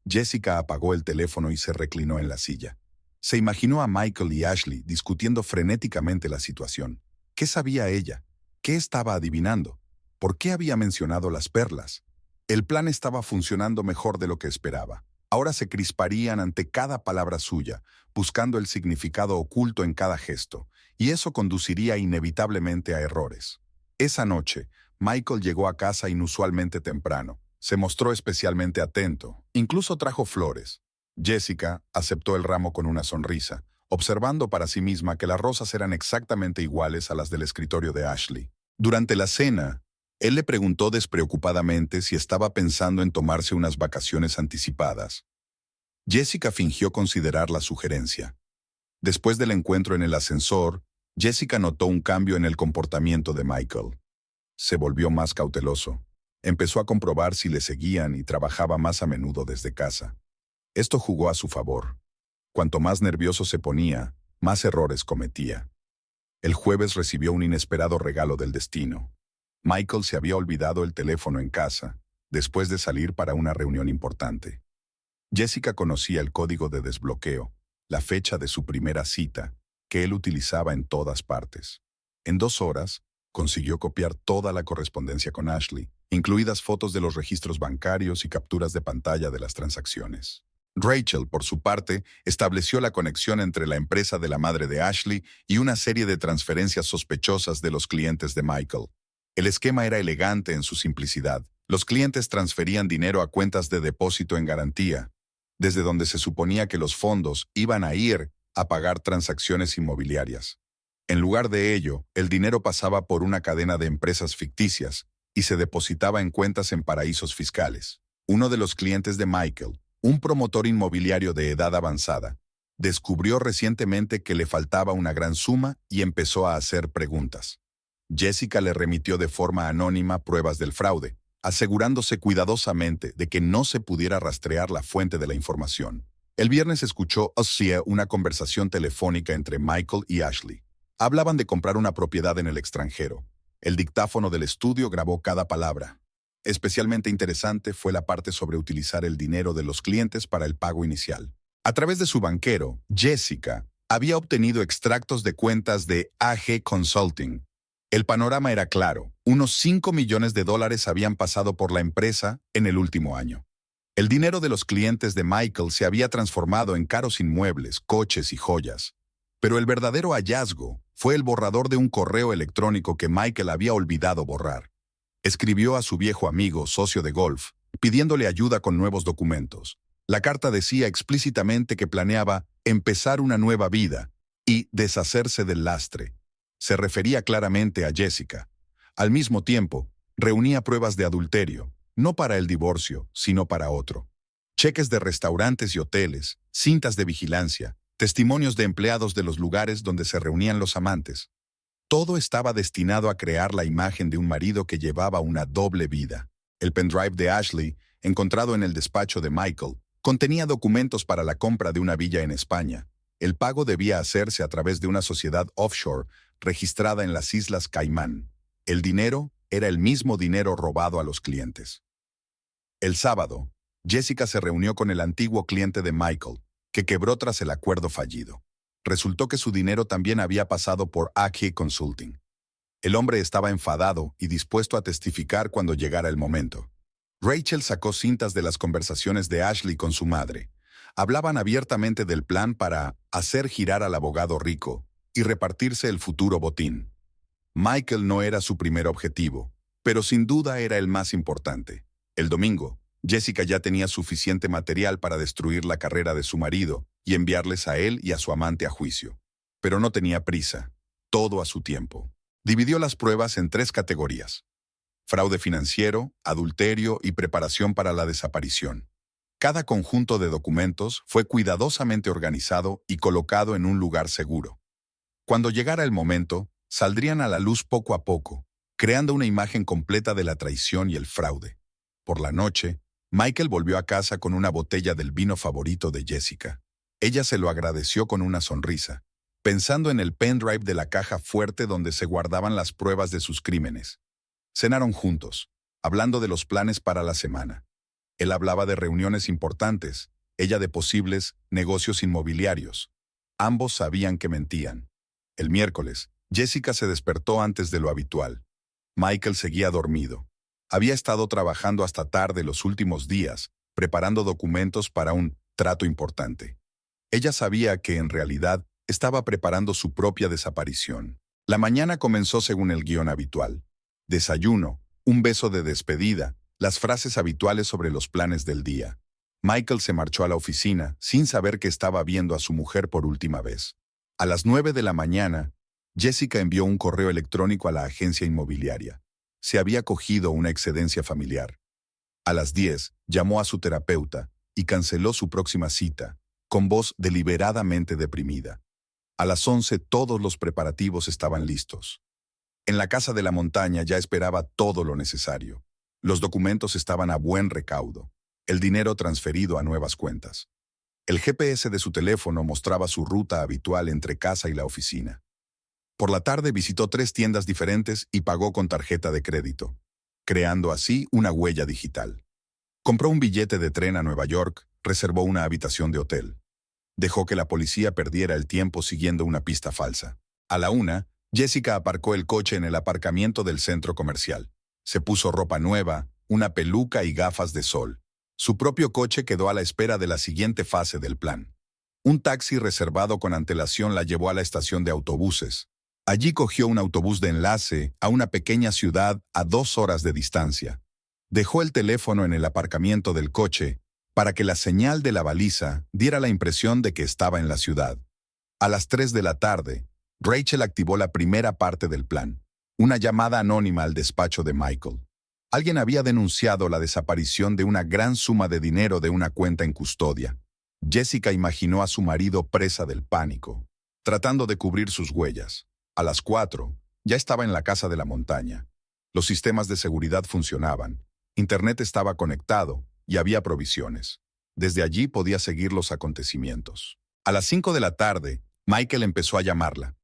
Jessica apagó el teléfono y se reclinó en la silla. Se imaginó a Michael y Ashley discutiendo frenéticamente la situación. ¿Qué sabía ella? ¿Qué estaba adivinando? ¿Por qué había mencionado las perlas? El plan estaba funcionando mejor de lo que esperaba. Ahora se crisparían ante cada palabra suya, buscando el significado oculto en cada gesto, y eso conduciría inevitablemente a errores. Esa noche, Michael llegó a casa inusualmente temprano. Se mostró especialmente atento, incluso trajo flores. Jessica aceptó el ramo con una sonrisa, observando para sí misma que las rosas eran exactamente iguales a las del escritorio de Ashley. Durante la cena, él le preguntó despreocupadamente si estaba pensando en tomarse unas vacaciones anticipadas. Jessica fingió considerar la sugerencia. Después del encuentro en el ascensor, Jessica notó un cambio en el comportamiento de Michael. Se volvió más cauteloso. Empezó a comprobar si le seguían y trabajaba más a menudo desde casa. Esto jugó a su favor. Cuanto más nervioso se ponía, más errores cometía. El jueves recibió un inesperado regalo del destino. Michael se había olvidado el teléfono en casa, después de salir para una reunión importante. Jessica conocía el código de desbloqueo, la fecha de su primera cita, que él utilizaba en todas partes. En 2 horas, consiguió copiar toda la correspondencia con Ashley, incluidas fotos de los registros bancarios y capturas de pantalla de las transacciones. Rachel, por su parte, estableció la conexión entre la empresa de la madre de Ashley y una serie de transferencias sospechosas de los clientes de Michael. El esquema era elegante en su simplicidad. Los clientes transferían dinero a cuentas de depósito en garantía, desde donde se suponía que los fondos iban a ir a pagar transacciones inmobiliarias. En lugar de ello, el dinero pasaba por una cadena de empresas ficticias y se depositaba en cuentas en paraísos fiscales. Uno de los clientes de Michael, un promotor inmobiliario de edad avanzada, descubrió recientemente que le faltaba una gran suma y empezó a hacer preguntas. Jessica le remitió de forma anónima pruebas del fraude, asegurándose cuidadosamente de que no se pudiera rastrear la fuente de la información. El viernes escuchó una conversación telefónica entre Michael y Ashley. Hablaban de comprar una propiedad en el extranjero. El dictáfono del estudio grabó cada palabra. Especialmente interesante fue la parte sobre utilizar el dinero de los clientes para el pago inicial. A través de su banquero, Jessica había obtenido extractos de cuentas de AG Consulting. El panorama era claro. Unos $5 millones habían pasado por la empresa en el último año. El dinero de los clientes de Michael se había transformado en caros inmuebles, coches y joyas. Pero el verdadero hallazgo fue el borrador de un correo electrónico que Michael había olvidado borrar. Escribió a su viejo amigo, socio de golf, pidiéndole ayuda con nuevos documentos. La carta decía explícitamente que planeaba empezar una nueva vida y deshacerse del lastre. Se refería claramente a Jessica. Al mismo tiempo, reunía pruebas de adulterio, no para el divorcio, sino para otro. Cheques de restaurantes y hoteles, cintas de vigilancia, testimonios de empleados de los lugares donde se reunían los amantes. Todo estaba destinado a crear la imagen de un marido que llevaba una doble vida. El pendrive de Ashley encontrado en el despacho de Michael, contenía documentos para la compra de una villa en España. El pago debía hacerse a través de una sociedad offshore registrada en las Islas Caimán. El dinero era el mismo dinero robado a los clientes. El sábado, Jessica se reunió con el antiguo cliente de Michael, que quebró tras el acuerdo fallido. Resultó que su dinero también había pasado por AG Consulting. El hombre estaba enfadado y dispuesto a testificar cuando llegara el momento. Rachel sacó cintas de las conversaciones de Ashley con su madre. Hablaban abiertamente del plan para hacer girar al abogado rico y repartirse el futuro botín. Michael no era su primer objetivo, pero sin duda era el más importante. El domingo, Jessica ya tenía suficiente material para destruir la carrera de su marido y enviarles a él y a su amante a juicio. Pero no tenía prisa, todo a su tiempo. Dividió las pruebas en 3 categorías: fraude financiero, adulterio y preparación para la desaparición. Cada conjunto de documentos fue cuidadosamente organizado y colocado en un lugar seguro. Cuando llegara el momento, saldrían a la luz poco a poco, creando una imagen completa de la traición y el fraude. Por la noche, Michael volvió a casa con una botella del vino favorito de Jessica. Ella se lo agradeció con una sonrisa, pensando en el pendrive de la caja fuerte donde se guardaban las pruebas de sus crímenes. Cenaron juntos, hablando de los planes para la semana. Él hablaba de reuniones importantes, ella de posibles negocios inmobiliarios. Ambos sabían que mentían. El miércoles, Jessica se despertó antes de lo habitual. Michael seguía dormido. Había estado trabajando hasta tarde los últimos días, preparando documentos para un trato importante. Ella sabía que, en realidad, estaba preparando su propia desaparición. La mañana comenzó según el guión habitual. Desayuno, un beso de despedida, las frases habituales sobre los planes del día. Michael se marchó a la oficina, sin saber que estaba viendo a su mujer por última vez. A las 9 de la mañana, Jessica envió un correo electrónico a la agencia inmobiliaria. Se había cogido una excedencia familiar. A las 10, llamó a su terapeuta y canceló su próxima cita, con voz deliberadamente deprimida. A las 11 todos los preparativos estaban listos. En la casa de la montaña ya esperaba todo lo necesario. Los documentos estaban a buen recaudo, el dinero transferido a nuevas cuentas. El GPS de su teléfono mostraba su ruta habitual entre casa y la oficina. Por la tarde visitó 3 tiendas diferentes y pagó con tarjeta de crédito, creando así una huella digital. Compró un billete de tren a Nueva York, reservó una habitación de hotel. Dejó que la policía perdiera el tiempo siguiendo una pista falsa. A la 1, Jessica aparcó el coche en el aparcamiento del centro comercial. Se puso ropa nueva, una peluca y gafas de sol. Su propio coche quedó a la espera de la siguiente fase del plan. Un taxi reservado con antelación la llevó a la estación de autobuses. Allí cogió un autobús de enlace a una pequeña ciudad a 2 horas de distancia. Dejó el teléfono en el aparcamiento del coche para que la señal de la baliza diera la impresión de que estaba en la ciudad. A las 3 de la tarde, Rachel activó la primera parte del plan, una llamada anónima al despacho de Michael. Alguien había denunciado la desaparición de una gran suma de dinero de una cuenta en custodia. Jessica imaginó a su marido presa del pánico, tratando de cubrir sus huellas. A las 4, ya estaba en la casa de la montaña. Los sistemas de seguridad funcionaban, Internet estaba conectado y había provisiones. Desde allí podía seguir los acontecimientos. A las 5 de la tarde, Michael empezó a llamarla.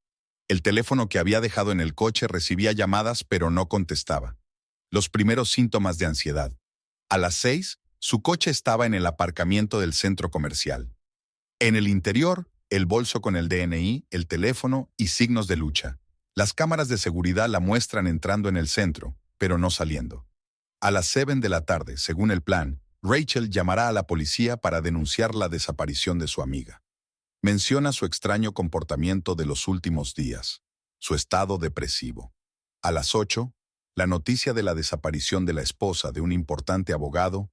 El teléfono que había dejado en el coche recibía llamadas pero no contestaba. Los primeros síntomas de ansiedad. A las 6, su coche estaba en el aparcamiento del centro comercial. En el interior, el bolso con el DNI, el teléfono y signos de lucha. Las cámaras de seguridad la muestran entrando en el centro, pero no saliendo. A las 7 de la tarde, según el plan, Rachel llamará a la policía para denunciar la desaparición de su amiga. Menciona su extraño comportamiento de los últimos días, su estado depresivo. A las 8, la noticia de la desaparición de la esposa de un importante abogado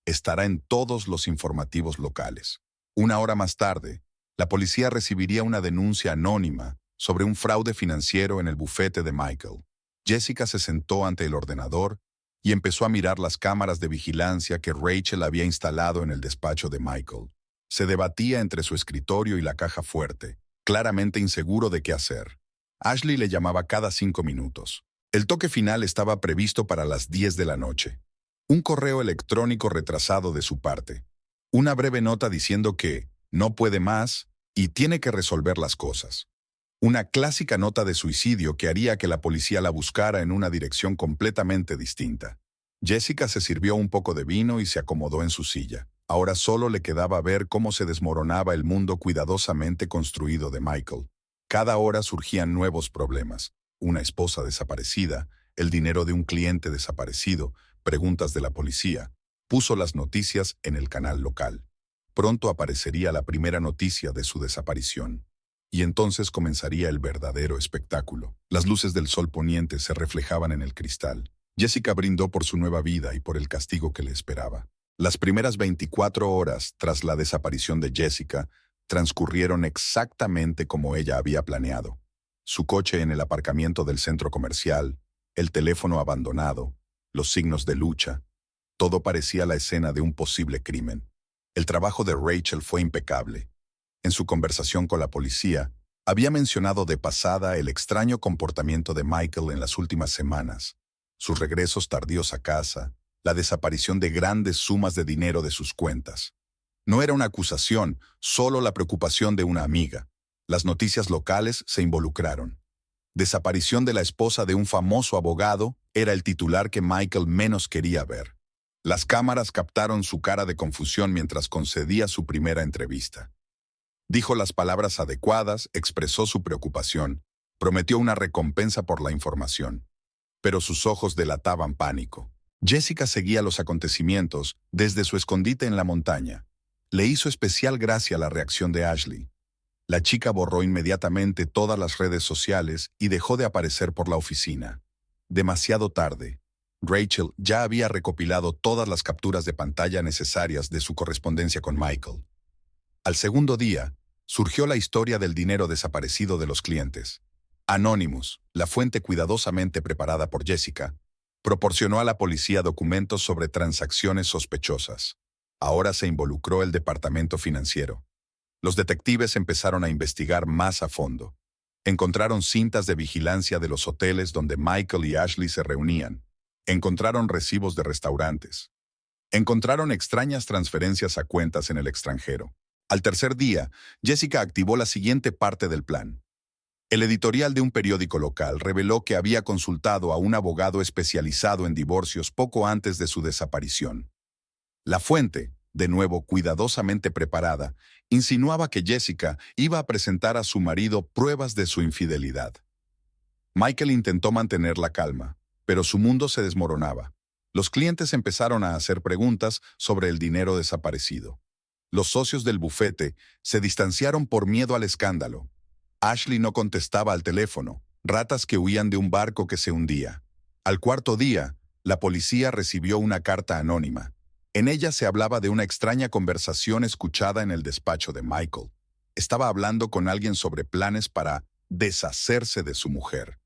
estará en todos los informativos locales. 1 hora más tarde, la policía recibiría una denuncia anónima sobre un fraude financiero en el bufete de Michael. Jessica se sentó ante el ordenador y empezó a mirar las cámaras de vigilancia que Rachel había instalado en el despacho de Michael. Se debatía entre su escritorio y la caja fuerte, claramente inseguro de qué hacer. Ashley le llamaba cada 5 minutos. El toque final estaba previsto para las 10 de la noche. Un correo electrónico retrasado de su parte. Una breve nota diciendo que no puede más y tiene que resolver las cosas. Una clásica nota de suicidio que haría que la policía la buscara en una dirección completamente distinta. Jessica se sirvió un poco de vino y se acomodó en su silla. Ahora solo le quedaba ver cómo se desmoronaba el mundo cuidadosamente construido de Michael. Cada hora surgían nuevos problemas. Una esposa desaparecida, el dinero de un cliente desaparecido, preguntas de la policía. Puso las noticias en el canal local. Pronto aparecería la primera noticia de su desaparición. Y entonces comenzaría el verdadero espectáculo. Las luces del sol poniente se reflejaban en el cristal. Jessica brindó por su nueva vida y por el castigo que le esperaba. Las primeras 24 horas tras la desaparición de Jessica transcurrieron exactamente como ella había planeado. Su coche en el aparcamiento del centro comercial, el teléfono abandonado, los signos de lucha. Todo parecía la escena de un posible crimen. El trabajo de Rachel fue impecable. En su conversación con la policía, había mencionado de pasada el extraño comportamiento de Michael en las últimas semanas, sus regresos tardíos a casa, la desaparición de grandes sumas de dinero de sus cuentas. No era una acusación, solo la preocupación de una amiga. Las noticias locales se involucraron. Desaparición de la esposa de un famoso abogado era el titular que Michael menos quería ver. Las cámaras captaron su cara de confusión mientras concedía su primera entrevista. Dijo las palabras adecuadas, expresó su preocupación, prometió una recompensa por la información. Pero sus ojos delataban pánico. Jessica seguía los acontecimientos desde su escondite en la montaña. Le hizo especial gracia la reacción de Ashley. La chica borró inmediatamente todas las redes sociales y dejó de aparecer por la oficina. Demasiado tarde. Rachel ya había recopilado todas las capturas de pantalla necesarias de su correspondencia con Michael. Al segundo día, surgió la historia del dinero desaparecido de los clientes. Anonymous, la fuente cuidadosamente preparada por Jessica, proporcionó a la policía documentos sobre transacciones sospechosas. Ahora se involucró el departamento financiero. Los detectives empezaron a investigar más a fondo. Encontraron cintas de vigilancia de los hoteles donde Michael y Ashley se reunían. Encontraron recibos de restaurantes. Encontraron extrañas transferencias a cuentas en el extranjero. Al tercer día, Jessica activó la siguiente parte del plan. El editorial de un periódico local reveló que había consultado a un abogado especializado en divorcios poco antes de su desaparición. La fuente, de nuevo cuidadosamente preparada, insinuaba que Jessica iba a presentar a su marido pruebas de su infidelidad. Michael intentó mantener la calma, pero su mundo se desmoronaba. Los clientes empezaron a hacer preguntas sobre el dinero desaparecido. Los socios del bufete se distanciaron por miedo al escándalo. Ashley no contestaba al teléfono, ratas que huían de un barco que se hundía. Al cuarto día, la policía recibió una carta anónima. En ella se hablaba de una extraña conversación escuchada en el despacho de Michael. Estaba hablando con alguien sobre planes para deshacerse de su mujer.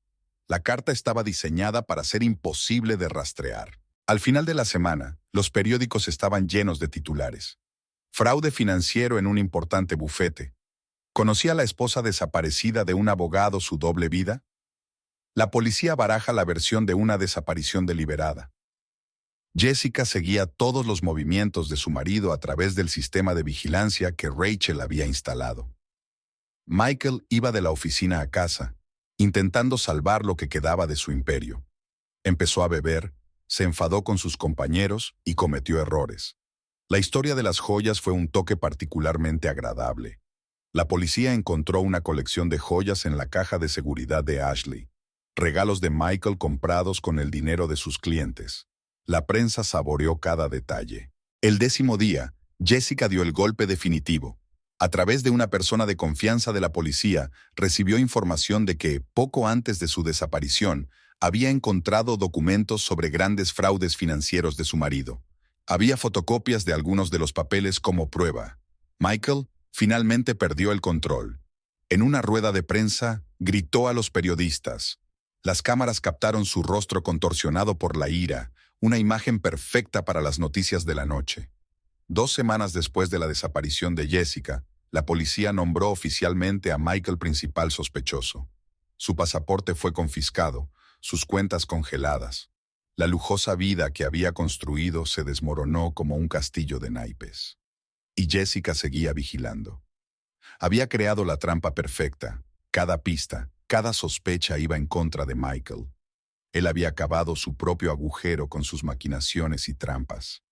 La carta estaba diseñada para ser imposible de rastrear. Al final de la semana, los periódicos estaban llenos de titulares. Fraude financiero en un importante bufete. ¿Conocía la esposa desaparecida de un abogado su doble vida? La policía baraja la versión de una desaparición deliberada. Jessica seguía todos los movimientos de su marido a través del sistema de vigilancia que Rachel había instalado. Michael iba de la oficina a casa, intentando salvar lo que quedaba de su imperio. Empezó a beber, se enfadó con sus compañeros y cometió errores. La historia de las joyas fue un toque particularmente agradable. La policía encontró una colección de joyas en la caja de seguridad de Ashley, regalos de Michael comprados con el dinero de sus clientes. La prensa saboreó cada detalle. El 10º día, Jessica dio el golpe definitivo. A través de una persona de confianza de la policía, recibió información de que, poco antes de su desaparición, había encontrado documentos sobre grandes fraudes financieros de su marido. Había fotocopias de algunos de los papeles como prueba. Michael finalmente perdió el control. En una rueda de prensa, gritó a los periodistas. Las cámaras captaron su rostro contorsionado por la ira, una imagen perfecta para las noticias de la noche. 2 semanas después de la desaparición de Jessica, la policía nombró oficialmente a Michael principal sospechoso. Su pasaporte fue confiscado, sus cuentas congeladas. La lujosa vida que había construido se desmoronó como un castillo de naipes. Y Jessica seguía vigilando. Había creado la trampa perfecta. Cada pista, cada sospecha iba en contra de Michael. Él había cavado su propio agujero con sus maquinaciones y trampas.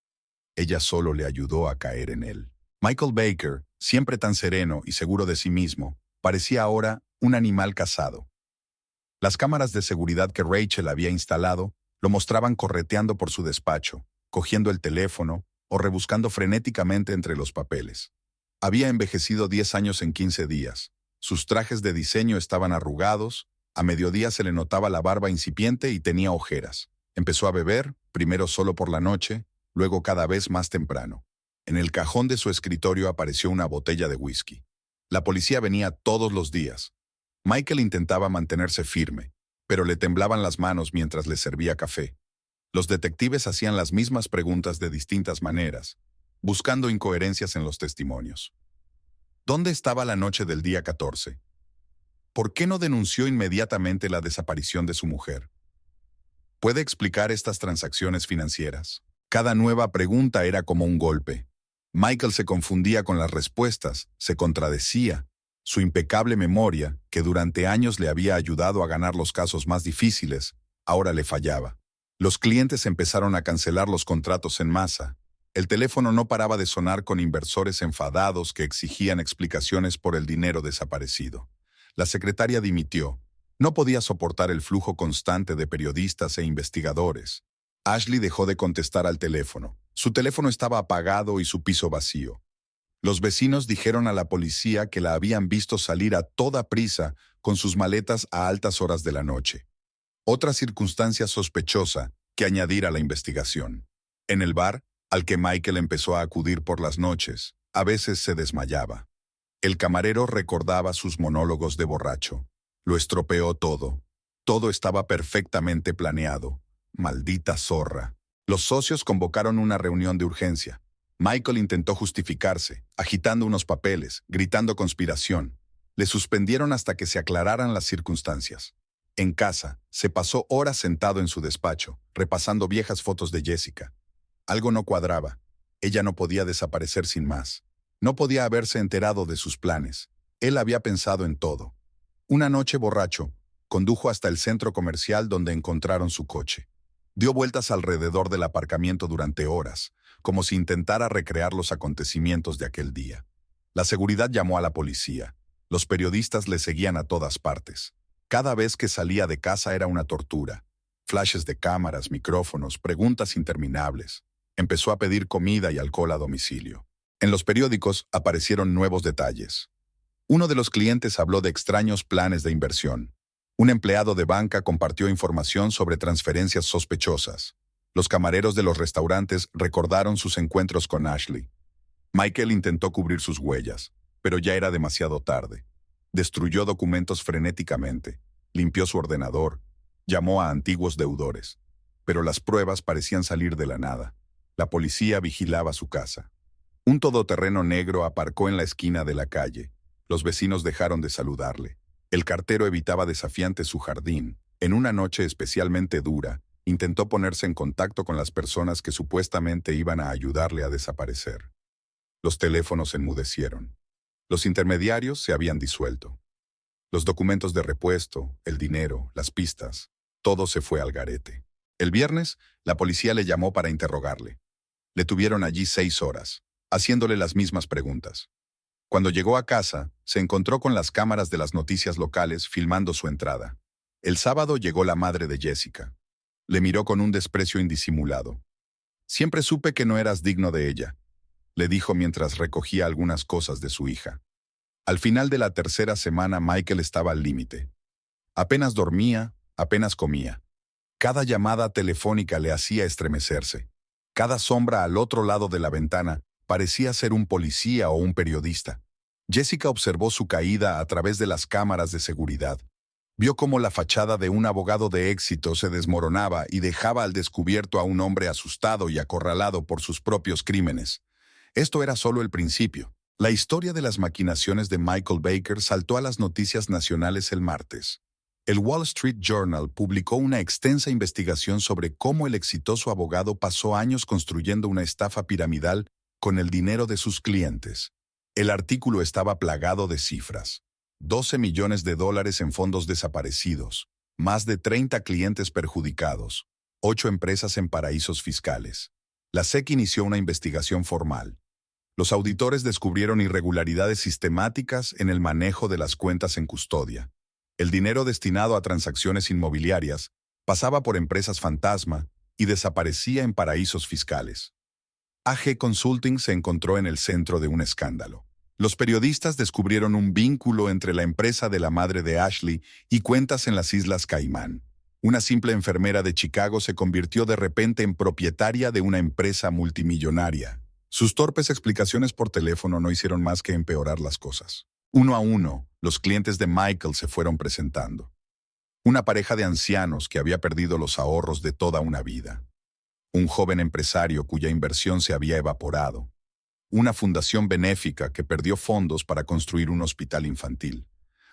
Ella solo le ayudó a caer en él. Michael Baker, siempre tan sereno y seguro de sí mismo, parecía ahora un animal cazado. Las cámaras de seguridad que Rachel había instalado lo mostraban correteando por su despacho, cogiendo el teléfono o rebuscando frenéticamente entre los papeles. Había envejecido 10 años en 15 días. Sus trajes de diseño estaban arrugados, a mediodía se le notaba la barba incipiente y tenía ojeras. Empezó a beber, primero solo por la noche, luego cada vez más temprano. En el cajón de su escritorio apareció una botella de whisky. La policía venía todos los días. Michael intentaba mantenerse firme, pero le temblaban las manos mientras le servía café. Los detectives hacían las mismas preguntas de distintas maneras, buscando incoherencias en los testimonios. ¿Dónde estaba la noche del día 14? ¿Por qué no denunció inmediatamente la desaparición de su mujer? ¿Puede explicar estas transacciones financieras? Cada nueva pregunta era como un golpe. Michael se confundía con las respuestas, se contradecía. Su impecable memoria, que durante años le había ayudado a ganar los casos más difíciles, ahora le fallaba. Los clientes empezaron a cancelar los contratos en masa. El teléfono no paraba de sonar con inversores enfadados que exigían explicaciones por el dinero desaparecido. La secretaria dimitió. No podía soportar el flujo constante de periodistas e investigadores. Ashley dejó de contestar al teléfono. Su teléfono estaba apagado y su piso vacío. Los vecinos dijeron a la policía que la habían visto salir a toda prisa con sus maletas a altas horas de la noche. Otra circunstancia sospechosa que añadir a la investigación. En el bar, al que Michael empezó a acudir por las noches, a veces se desmayaba. El camarero recordaba sus monólogos de borracho. Lo estropeó todo. Todo estaba perfectamente planeado. Maldita zorra. Los socios convocaron una reunión de urgencia. Michael intentó justificarse, agitando unos papeles, gritando conspiración. Le suspendieron hasta que se aclararan las circunstancias. En casa, se pasó horas sentado en su despacho, repasando viejas fotos de Jessica. Algo no cuadraba. Ella no podía desaparecer sin más. No podía haberse enterado de sus planes. Él había pensado en todo. Una noche borracho, condujo hasta el centro comercial donde encontraron su coche. Dio vueltas alrededor del aparcamiento durante horas, como si intentara recrear los acontecimientos de aquel día. La seguridad llamó a la policía. Los periodistas le seguían a todas partes. Cada vez que salía de casa era una tortura. Flashes de cámaras, micrófonos, preguntas interminables. Empezó a pedir comida y alcohol a domicilio. En los periódicos aparecieron nuevos detalles. Uno de los clientes habló de extraños planes de inversión. Un empleado de banca compartió información sobre transferencias sospechosas. Los camareros de los restaurantes recordaron sus encuentros con Ashley. Michael intentó cubrir sus huellas, pero ya era demasiado tarde. Destruyó documentos frenéticamente, limpió su ordenador, llamó a antiguos deudores. Pero las pruebas parecían salir de la nada. La policía vigilaba su casa. Un todoterreno negro aparcó en la esquina de la calle. Los vecinos dejaron de saludarle. El cartero evitaba desafiante su jardín. En una noche especialmente dura, intentó ponerse en contacto con las personas que supuestamente iban a ayudarle a desaparecer. Los teléfonos enmudecieron. Los intermediarios se habían disuelto. Los documentos de repuesto, el dinero, las pistas, todo se fue al garete. El viernes, la policía le llamó para interrogarle. Le tuvieron allí 6 horas, haciéndole las mismas preguntas. Cuando llegó a casa, se encontró con las cámaras de las noticias locales filmando su entrada. El sábado llegó la madre de Jessica. Le miró con un desprecio indisimulado. «Siempre supe que no eras digno de ella», le dijo mientras recogía algunas cosas de su hija. Al final de la tercera semana, Michael estaba al límite. Apenas dormía, apenas comía. Cada llamada telefónica le hacía estremecerse. Cada sombra al otro lado de la ventana parecía ser un policía o un periodista. Jessica observó su caída a través de las cámaras de seguridad. Vio cómo la fachada de un abogado de éxito se desmoronaba y dejaba al descubierto a un hombre asustado y acorralado por sus propios crímenes. Esto era solo el principio. La historia de las maquinaciones de Michael Baker saltó a las noticias nacionales el martes. El Wall Street Journal publicó una extensa investigación sobre cómo el exitoso abogado pasó años construyendo una estafa piramidal con el dinero de sus clientes. El artículo estaba plagado de cifras. 12 millones de dólares en fondos desaparecidos, más de 30 clientes perjudicados, 8 empresas en paraísos fiscales. La SEC inició una investigación formal. Los auditores descubrieron irregularidades sistemáticas en el manejo de las cuentas en custodia. El dinero destinado a transacciones inmobiliarias pasaba por empresas fantasma y desaparecía en paraísos fiscales. AG Consulting se encontró en el centro de un escándalo. Los periodistas descubrieron un vínculo entre la empresa de la madre de Ashley y cuentas en las Islas Caimán. Una simple enfermera de Chicago se convirtió de repente en propietaria de una empresa multimillonaria. Sus torpes explicaciones por teléfono no hicieron más que empeorar las cosas. Uno a uno, los clientes de Michael se fueron presentando. Una pareja de ancianos que había perdido los ahorros de toda una vida. Un joven empresario cuya inversión se había evaporado. Una fundación benéfica que perdió fondos para construir un hospital infantil.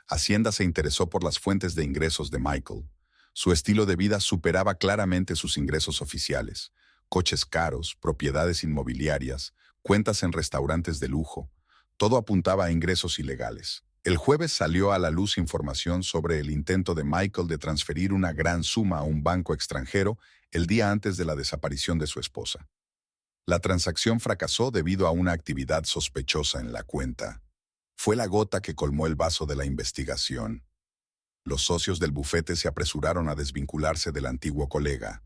Hacienda se interesó por las fuentes de ingresos de Michael. Su estilo de vida superaba claramente sus ingresos oficiales. Coches caros, propiedades inmobiliarias, cuentas en restaurantes de lujo. Todo apuntaba a ingresos ilegales. El jueves salió a la luz información sobre el intento de Michael de transferir una gran suma a un banco extranjero el día antes de la desaparición de su esposa. La transacción fracasó debido a una actividad sospechosa en la cuenta. Fue la gota que colmó el vaso de la investigación. Los socios del bufete se apresuraron a desvincularse del antiguo colega.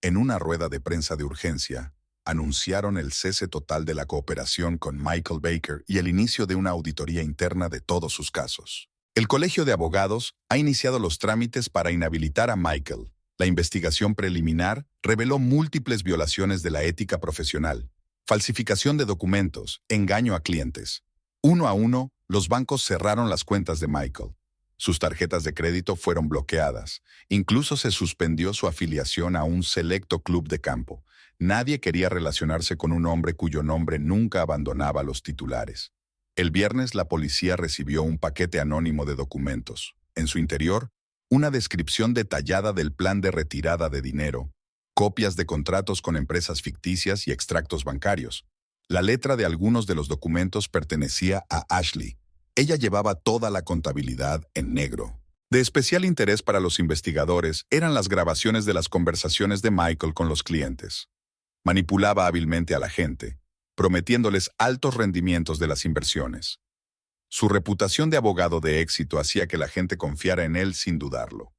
En una rueda de prensa de urgencia, anunciaron el cese total de la cooperación con Michael Baker y el inicio de una auditoría interna de todos sus casos. El Colegio de Abogados ha iniciado los trámites para inhabilitar a Michael. La investigación preliminar reveló múltiples violaciones de la ética profesional, falsificación de documentos, engaño a clientes. Uno a uno, los bancos cerraron las cuentas de Michael. Sus tarjetas de crédito fueron bloqueadas. Incluso se suspendió su afiliación a un selecto club de campo. Nadie quería relacionarse con un hombre cuyo nombre nunca abandonaba los titulares. El viernes la policía recibió un paquete anónimo de documentos. En su interior, una descripción detallada del plan de retirada de dinero, copias de contratos con empresas ficticias y extractos bancarios. La letra de algunos de los documentos pertenecía a Ashley. Ella llevaba toda la contabilidad en negro. De especial interés para los investigadores eran las grabaciones de las conversaciones de Michael con los clientes. Manipulaba hábilmente a la gente, prometiéndoles altos rendimientos de las inversiones. Su reputación de abogado de éxito hacía que la gente confiara en él sin dudarlo.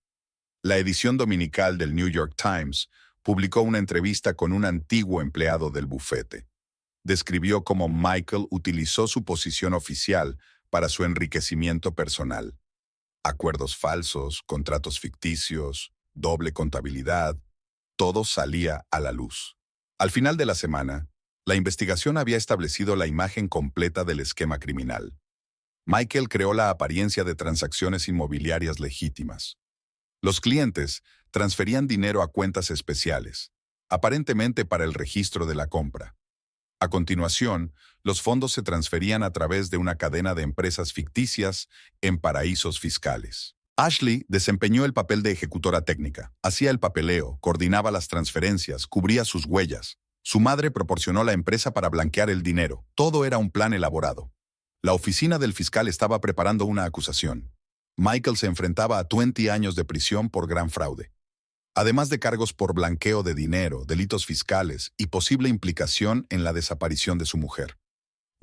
La edición dominical del New York Times publicó una entrevista con un antiguo empleado del bufete. Describió cómo Michael utilizó su posición oficial para su enriquecimiento personal. Acuerdos falsos, contratos ficticios, doble contabilidad, todo salía a la luz. Al final de la semana, la investigación había establecido la imagen completa del esquema criminal. Michael creó la apariencia de transacciones inmobiliarias legítimas. Los clientes transferían dinero a cuentas especiales, aparentemente para el registro de la compra. A continuación, los fondos se transferían a través de una cadena de empresas ficticias en paraísos fiscales. Ashley desempeñó el papel de ejecutora técnica, hacía el papeleo, coordinaba las transferencias, cubría sus huellas. Su madre proporcionó la empresa para blanquear el dinero. Todo era un plan elaborado. La oficina del fiscal estaba preparando una acusación. Michael se enfrentaba a 20 años de prisión por gran fraude, además de cargos por blanqueo de dinero, delitos fiscales y posible implicación en la desaparición de su mujer.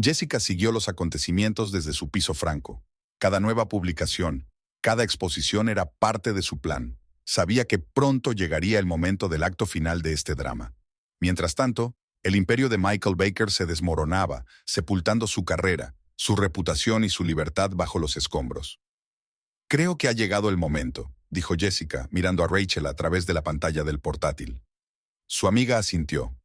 Jessica siguió los acontecimientos desde su piso franco. Cada nueva publicación, cada exposición era parte de su plan. Sabía que pronto llegaría el momento del acto final de este drama. Mientras tanto, el imperio de Michael Baker se desmoronaba, sepultando su carrera, su reputación y su libertad bajo los escombros. «Creo que ha llegado el momento», dijo Jessica, mirando a Rachel a través de la pantalla del portátil. Su amiga asintió.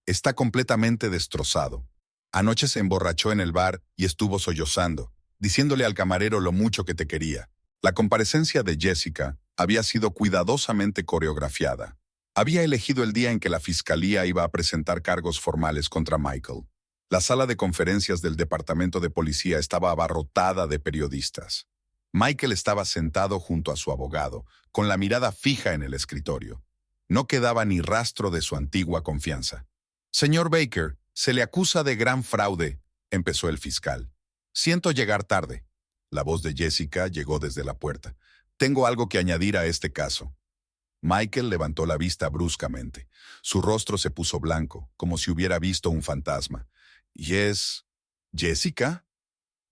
«Está completamente destrozado. Anoche se emborrachó en el bar y estuvo sollozando, diciéndole al camarero lo mucho que te quería». La comparecencia de Jessica había sido cuidadosamente coreografiada. Había elegido el día en que la fiscalía iba a presentar cargos formales contra Michael. La sala de conferencias del departamento de policía estaba abarrotada de periodistas. Michael estaba sentado junto a su abogado, con la mirada fija en el escritorio. No quedaba ni rastro de su antigua confianza. Señor Baker, se le acusa de gran fraude, empezó el fiscal. Siento llegar tarde. La voz de Jessica llegó desde la puerta. Tengo algo que añadir a este caso. Michael levantó la vista bruscamente. Su rostro se puso blanco, como si hubiera visto un fantasma. ¿Y es... Jessica?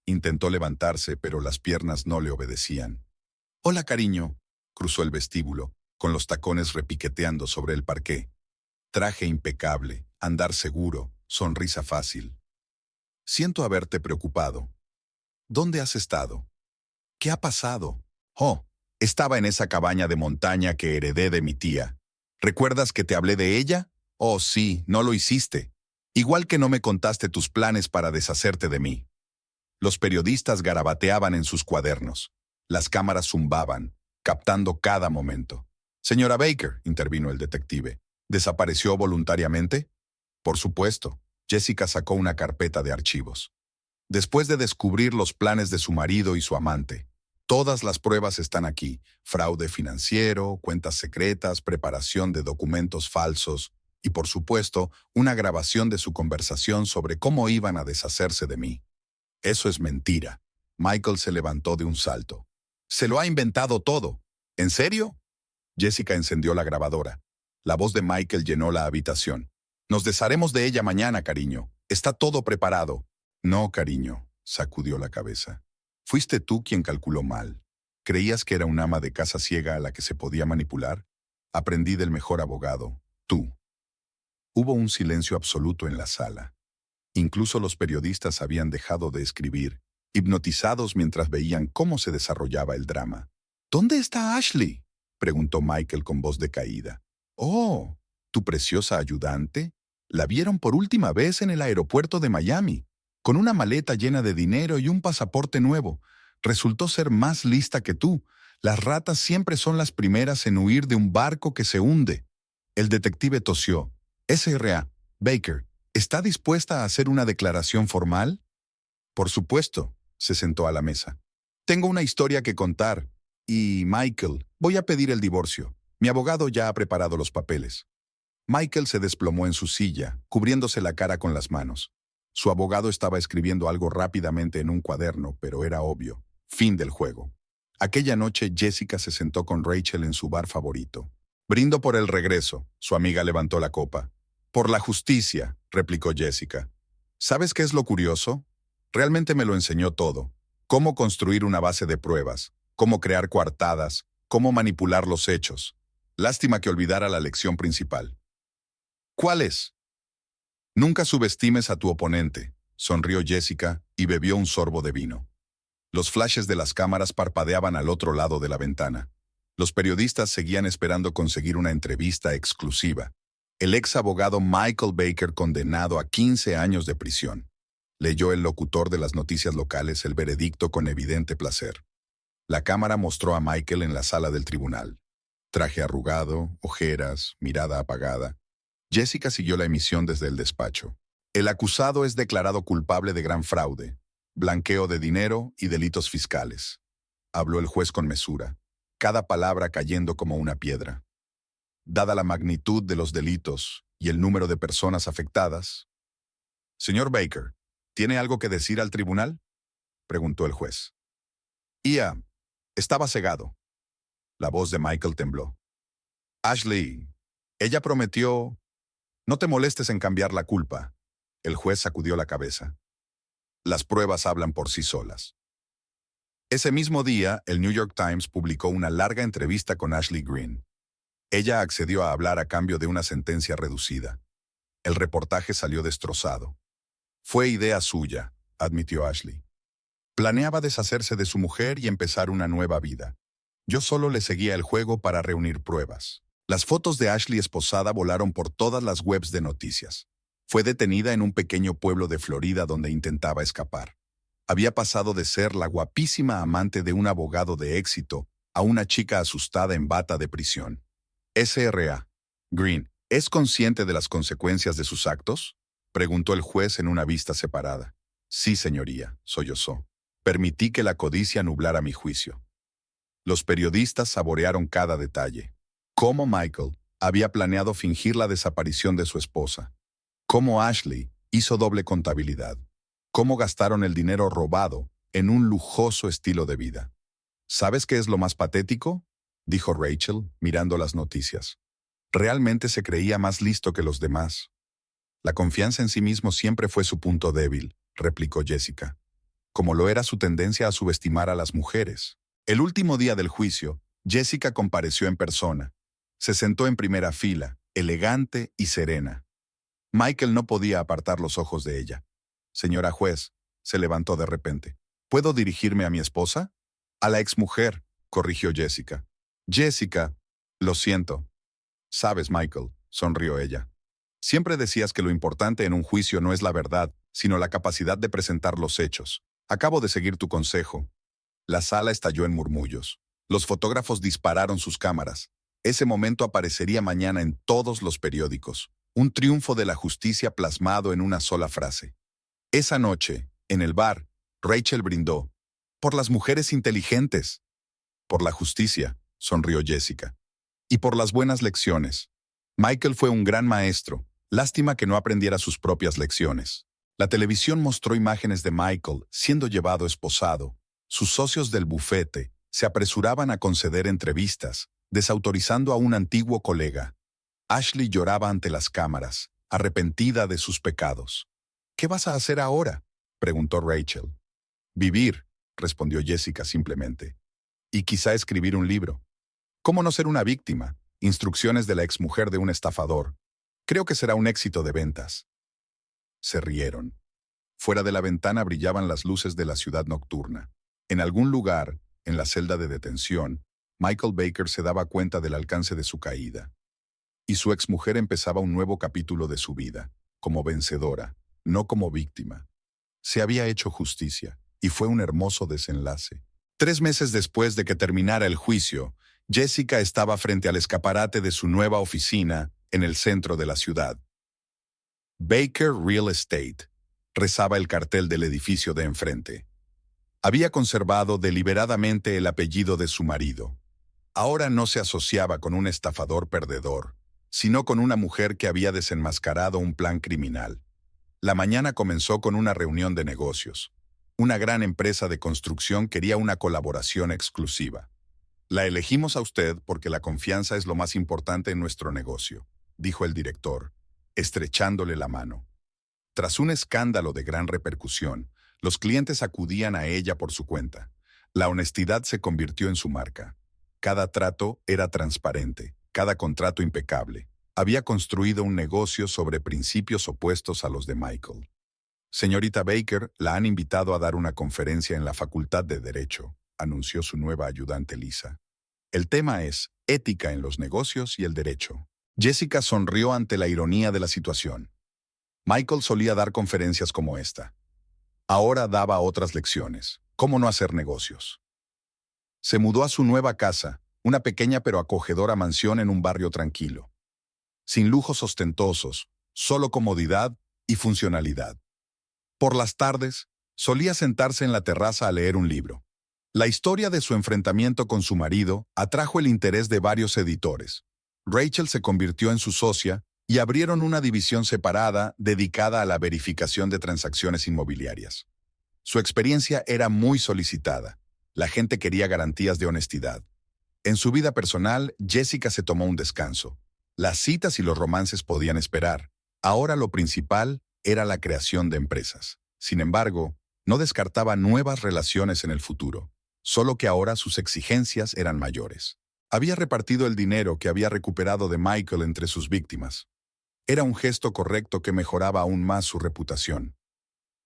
Intentó levantarse, pero las piernas no le obedecían. Hola, cariño. Cruzó el vestíbulo, con los tacones repiqueteando sobre el parqué. Traje impecable, andar seguro, sonrisa fácil. Siento haberte preocupado. ¿Dónde has estado? ¿Qué ha pasado? Oh, estaba en esa cabaña de montaña que heredé de mi tía. ¿Recuerdas que te hablé de ella? Oh, sí, no lo hiciste. Igual que no me contaste tus planes para deshacerte de mí. Los periodistas garabateaban en sus cuadernos. Las cámaras zumbaban, captando cada momento. Señora Baker, intervino el detective, ¿desapareció voluntariamente? Por supuesto. Jessica sacó una carpeta de archivos. Después de descubrir los planes de su marido y su amante, todas las pruebas están aquí. Fraude financiero, cuentas secretas, preparación de documentos falsos y, por supuesto, una grabación de su conversación sobre cómo iban a deshacerse de mí. Eso es mentira. Michael se levantó de un salto. Se lo ha inventado todo. ¿En serio? Jessica encendió la grabadora. La voz de Michael llenó la habitación. Nos desharemos de ella mañana, cariño. Está todo preparado. No, cariño, sacudió la cabeza. Fuiste tú quien calculó mal. ¿Creías que era un ama de casa ciega a la que se podía manipular? Aprendí del mejor abogado, tú. Hubo un silencio absoluto en la sala. Incluso los periodistas habían dejado de escribir, hipnotizados mientras veían cómo se desarrollaba el drama. ¿Dónde está Ashley?, preguntó Michael con voz decaída. Oh, ¿tu preciosa ayudante? La vieron por última vez en el aeropuerto de Miami, con una maleta llena de dinero y un pasaporte nuevo. Resultó ser más lista que tú. Las ratas siempre son las primeras en huir de un barco que se hunde. El detective tosió. S.R.A. Baker, ¿está dispuesta a hacer una declaración formal? Por supuesto, se sentó a la mesa. Tengo una historia que contar. Y, Michael, voy a pedir el divorcio. Mi abogado ya ha preparado los papeles. Michael se desplomó en su silla, cubriéndose la cara con las manos. Su abogado estaba escribiendo algo rápidamente en un cuaderno, pero era obvio. Fin del juego. Aquella noche Jessica se sentó con Rachel en su bar favorito. Brindo por el regreso. Su amiga levantó la copa. Por la justicia, replicó Jessica. ¿Sabes qué es lo curioso? Realmente me lo enseñó todo. Cómo construir una base de pruebas, cómo crear coartadas, cómo manipular los hechos. Lástima que olvidara la lección principal. ¿Cuál es? Nunca subestimes a tu oponente, sonrió Jessica y bebió un sorbo de vino. Los flashes de las cámaras parpadeaban al otro lado de la ventana. Los periodistas seguían esperando conseguir una entrevista exclusiva. El ex abogado Michael Baker condenado a 15 años de prisión. Leyó el locutor de las noticias locales el veredicto con evidente placer. La cámara mostró a Michael en la sala del tribunal. Traje arrugado, ojeras, mirada apagada. Jessica siguió la emisión desde el despacho. El acusado es declarado culpable de gran fraude, blanqueo de dinero y delitos fiscales. Habló el juez con mesura, cada palabra cayendo como una piedra. Dada la magnitud de los delitos y el número de personas afectadas. Señor Baker, ¿tiene algo que decir al tribunal?, preguntó el juez. Ia, estaba cegado. La voz de Michael tembló. Ashley, ella prometió... No te molestes en cambiar la culpa. El juez sacudió la cabeza. Las pruebas hablan por sí solas. Ese mismo día, el New York Times publicó una larga entrevista con Ashley Green. Ella accedió a hablar a cambio de una sentencia reducida. El reportaje salió destrozado. Fue idea suya, admitió Ashley. Planeaba deshacerse de su mujer y empezar una nueva vida. Yo solo le seguía el juego para reunir pruebas. Las fotos de Ashley esposada volaron por todas las webs de noticias. Fue detenida en un pequeño pueblo de Florida donde intentaba escapar. Había pasado de ser la guapísima amante de un abogado de éxito a una chica asustada en bata de prisión. S.R.A. Green, ¿es consciente de las consecuencias de sus actos?, preguntó el juez en una vista separada. Sí, señoría, sollozó. Permití que la codicia nublara mi juicio. Los periodistas saborearon cada detalle. Cómo Michael había planeado fingir la desaparición de su esposa. Cómo Ashley hizo doble contabilidad. Cómo gastaron el dinero robado en un lujoso estilo de vida. ¿Sabes qué es lo más patético?, dijo Rachel, mirando las noticias. Realmente se creía más listo que los demás. La confianza en sí mismo siempre fue su punto débil, replicó Jessica, como lo era su tendencia a subestimar a las mujeres. El último día del juicio, Jessica compareció en persona. Se sentó en primera fila, elegante y serena. Michael no podía apartar los ojos de ella. Señora juez, se levantó de repente. ¿Puedo dirigirme a mi esposa? A la exmujer, corrigió Jessica. Jessica, lo siento. Sabes, Michael, sonrió ella. Siempre decías que lo importante en un juicio no es la verdad, sino la capacidad de presentar los hechos. Acabo de seguir tu consejo. La sala estalló en murmullos. Los fotógrafos dispararon sus cámaras. Ese momento aparecería mañana en todos los periódicos. Un triunfo de la justicia plasmado en una sola frase. Esa noche, en el bar, Rachel brindó. Por las mujeres inteligentes. Por la justicia, sonrió Jessica. Y por las buenas lecciones. Michael fue un gran maestro. Lástima que no aprendiera sus propias lecciones. La televisión mostró imágenes de Michael siendo llevado esposado. Sus socios del bufete se apresuraban a conceder entrevistas, desautorizando a un antiguo colega. Ashley lloraba ante las cámaras, arrepentida de sus pecados. ¿Qué vas a hacer ahora?, preguntó Rachel. Vivir, respondió Jessica simplemente. Y quizá escribir un libro. ¿Cómo no ser una víctima? Instrucciones de la exmujer de un estafador. Creo que será un éxito de ventas. Se rieron. Fuera de la ventana brillaban las luces de la ciudad nocturna. En algún lugar, en la celda de detención, Michael Baker se daba cuenta del alcance de su caída. Y su exmujer empezaba un nuevo capítulo de su vida, como vencedora, no como víctima. Se había hecho justicia, y fue un hermoso desenlace. 3 meses después de que terminara el juicio, Jessica estaba frente al escaparate de su nueva oficina en el centro de la ciudad. Baker Real Estate, rezaba el cartel del edificio de enfrente. Había conservado deliberadamente el apellido de su marido. Ahora no se asociaba con un estafador perdedor, sino con una mujer que había desenmascarado un plan criminal. La mañana comenzó con una reunión de negocios. Una gran empresa de construcción quería una colaboración exclusiva. La elegimos a usted porque la confianza es lo más importante en nuestro negocio, dijo el director, estrechándole la mano. Tras un escándalo de gran repercusión, los clientes acudían a ella por su cuenta. La honestidad se convirtió en su marca. Cada trato era transparente, cada contrato impecable. Había construido un negocio sobre principios opuestos a los de Michael. Señorita Baker, la han invitado a dar una conferencia en la Facultad de Derecho, anunció su nueva ayudante Lisa. El tema es ética en los negocios y el derecho. Jessica sonrió ante la ironía de la situación. Michael solía dar conferencias como esta. Ahora daba otras lecciones. ¿Cómo no hacer negocios? Se mudó a su nueva casa, una pequeña pero acogedora mansión en un barrio tranquilo. Sin lujos ostentosos, solo comodidad y funcionalidad. Por las tardes, solía sentarse en la terraza a leer un libro. La historia de su enfrentamiento con su marido atrajo el interés de varios editores. Rachel se convirtió en su socia y abrieron una división separada dedicada a la verificación de transacciones inmobiliarias. Su experiencia era muy solicitada. La gente quería garantías de honestidad. En su vida personal, Jessica se tomó un descanso. Las citas y los romances podían esperar. Ahora lo principal era la creación de empresas. Sin embargo, no descartaba nuevas relaciones en el futuro, solo que ahora sus exigencias eran mayores. Había repartido el dinero que había recuperado de Michael entre sus víctimas. Era un gesto correcto que mejoraba aún más su reputación.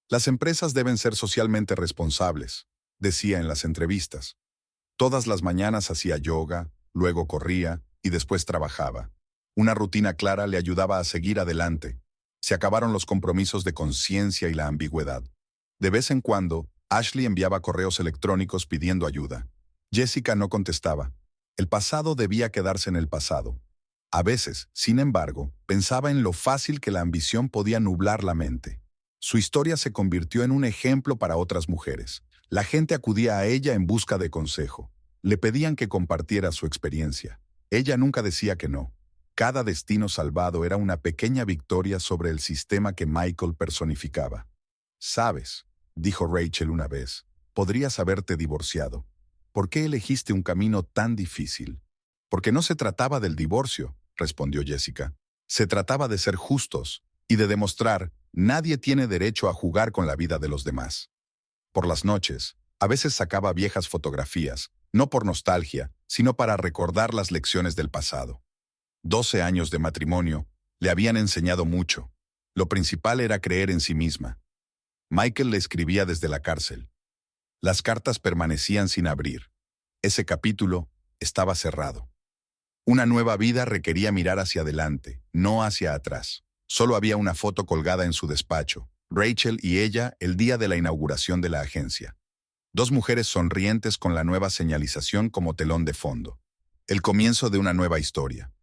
Las empresas deben ser socialmente responsables, decía en las entrevistas. Todas las mañanas hacía yoga, luego corría y después trabajaba. Una rutina clara le ayudaba a seguir adelante. Se acabaron los compromisos de conciencia y la ambigüedad. De vez en cuando, Ashley enviaba correos electrónicos pidiendo ayuda. Jessica no contestaba. El pasado debía quedarse en el pasado. A veces, sin embargo, pensaba en lo fácil que la ambición podía nublar la mente. Su historia se convirtió en un ejemplo para otras mujeres. La gente acudía a ella en busca de consejo. Le pedían que compartiera su experiencia. Ella nunca decía que no. Cada destino salvado era una pequeña victoria sobre el sistema que Michael personificaba. «Sabes», dijo Rachel una vez, «podrías haberte divorciado. ¿Por qué elegiste un camino tan difícil?» «Porque no se trataba del divorcio», respondió Jessica. «Se trataba de ser justos y de demostrar, nadie tiene derecho a jugar con la vida de los demás». Por las noches, a veces sacaba viejas fotografías, no por nostalgia, sino para recordar las lecciones del pasado. 12 años de matrimonio le habían enseñado mucho. Lo principal era creer en sí misma. Michael le escribía desde la cárcel. Las cartas permanecían sin abrir. Ese capítulo estaba cerrado. Una nueva vida requería mirar hacia adelante, no hacia atrás. Solo había una foto colgada en su despacho, Rachel y ella el día de la inauguración de la agencia. Dos mujeres sonrientes con la nueva señalización como telón de fondo. El comienzo de una nueva historia.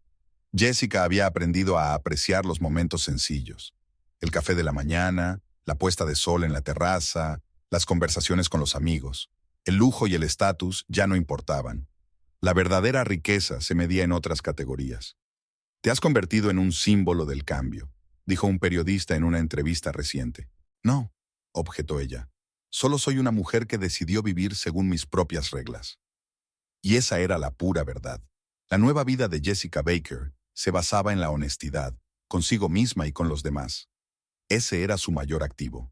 Jessica había aprendido a apreciar los momentos sencillos. El café de la mañana, la puesta de sol en la terraza, las conversaciones con los amigos. El lujo y el estatus ya no importaban. La verdadera riqueza se medía en otras categorías. «Te has convertido en un símbolo del cambio», dijo un periodista en una entrevista reciente. «No», objetó ella. «Solo soy una mujer que decidió vivir según mis propias reglas». Y esa era la pura verdad. La nueva vida de Jessica Baker se basaba en la honestidad, consigo misma y con los demás. Ese era su mayor activo.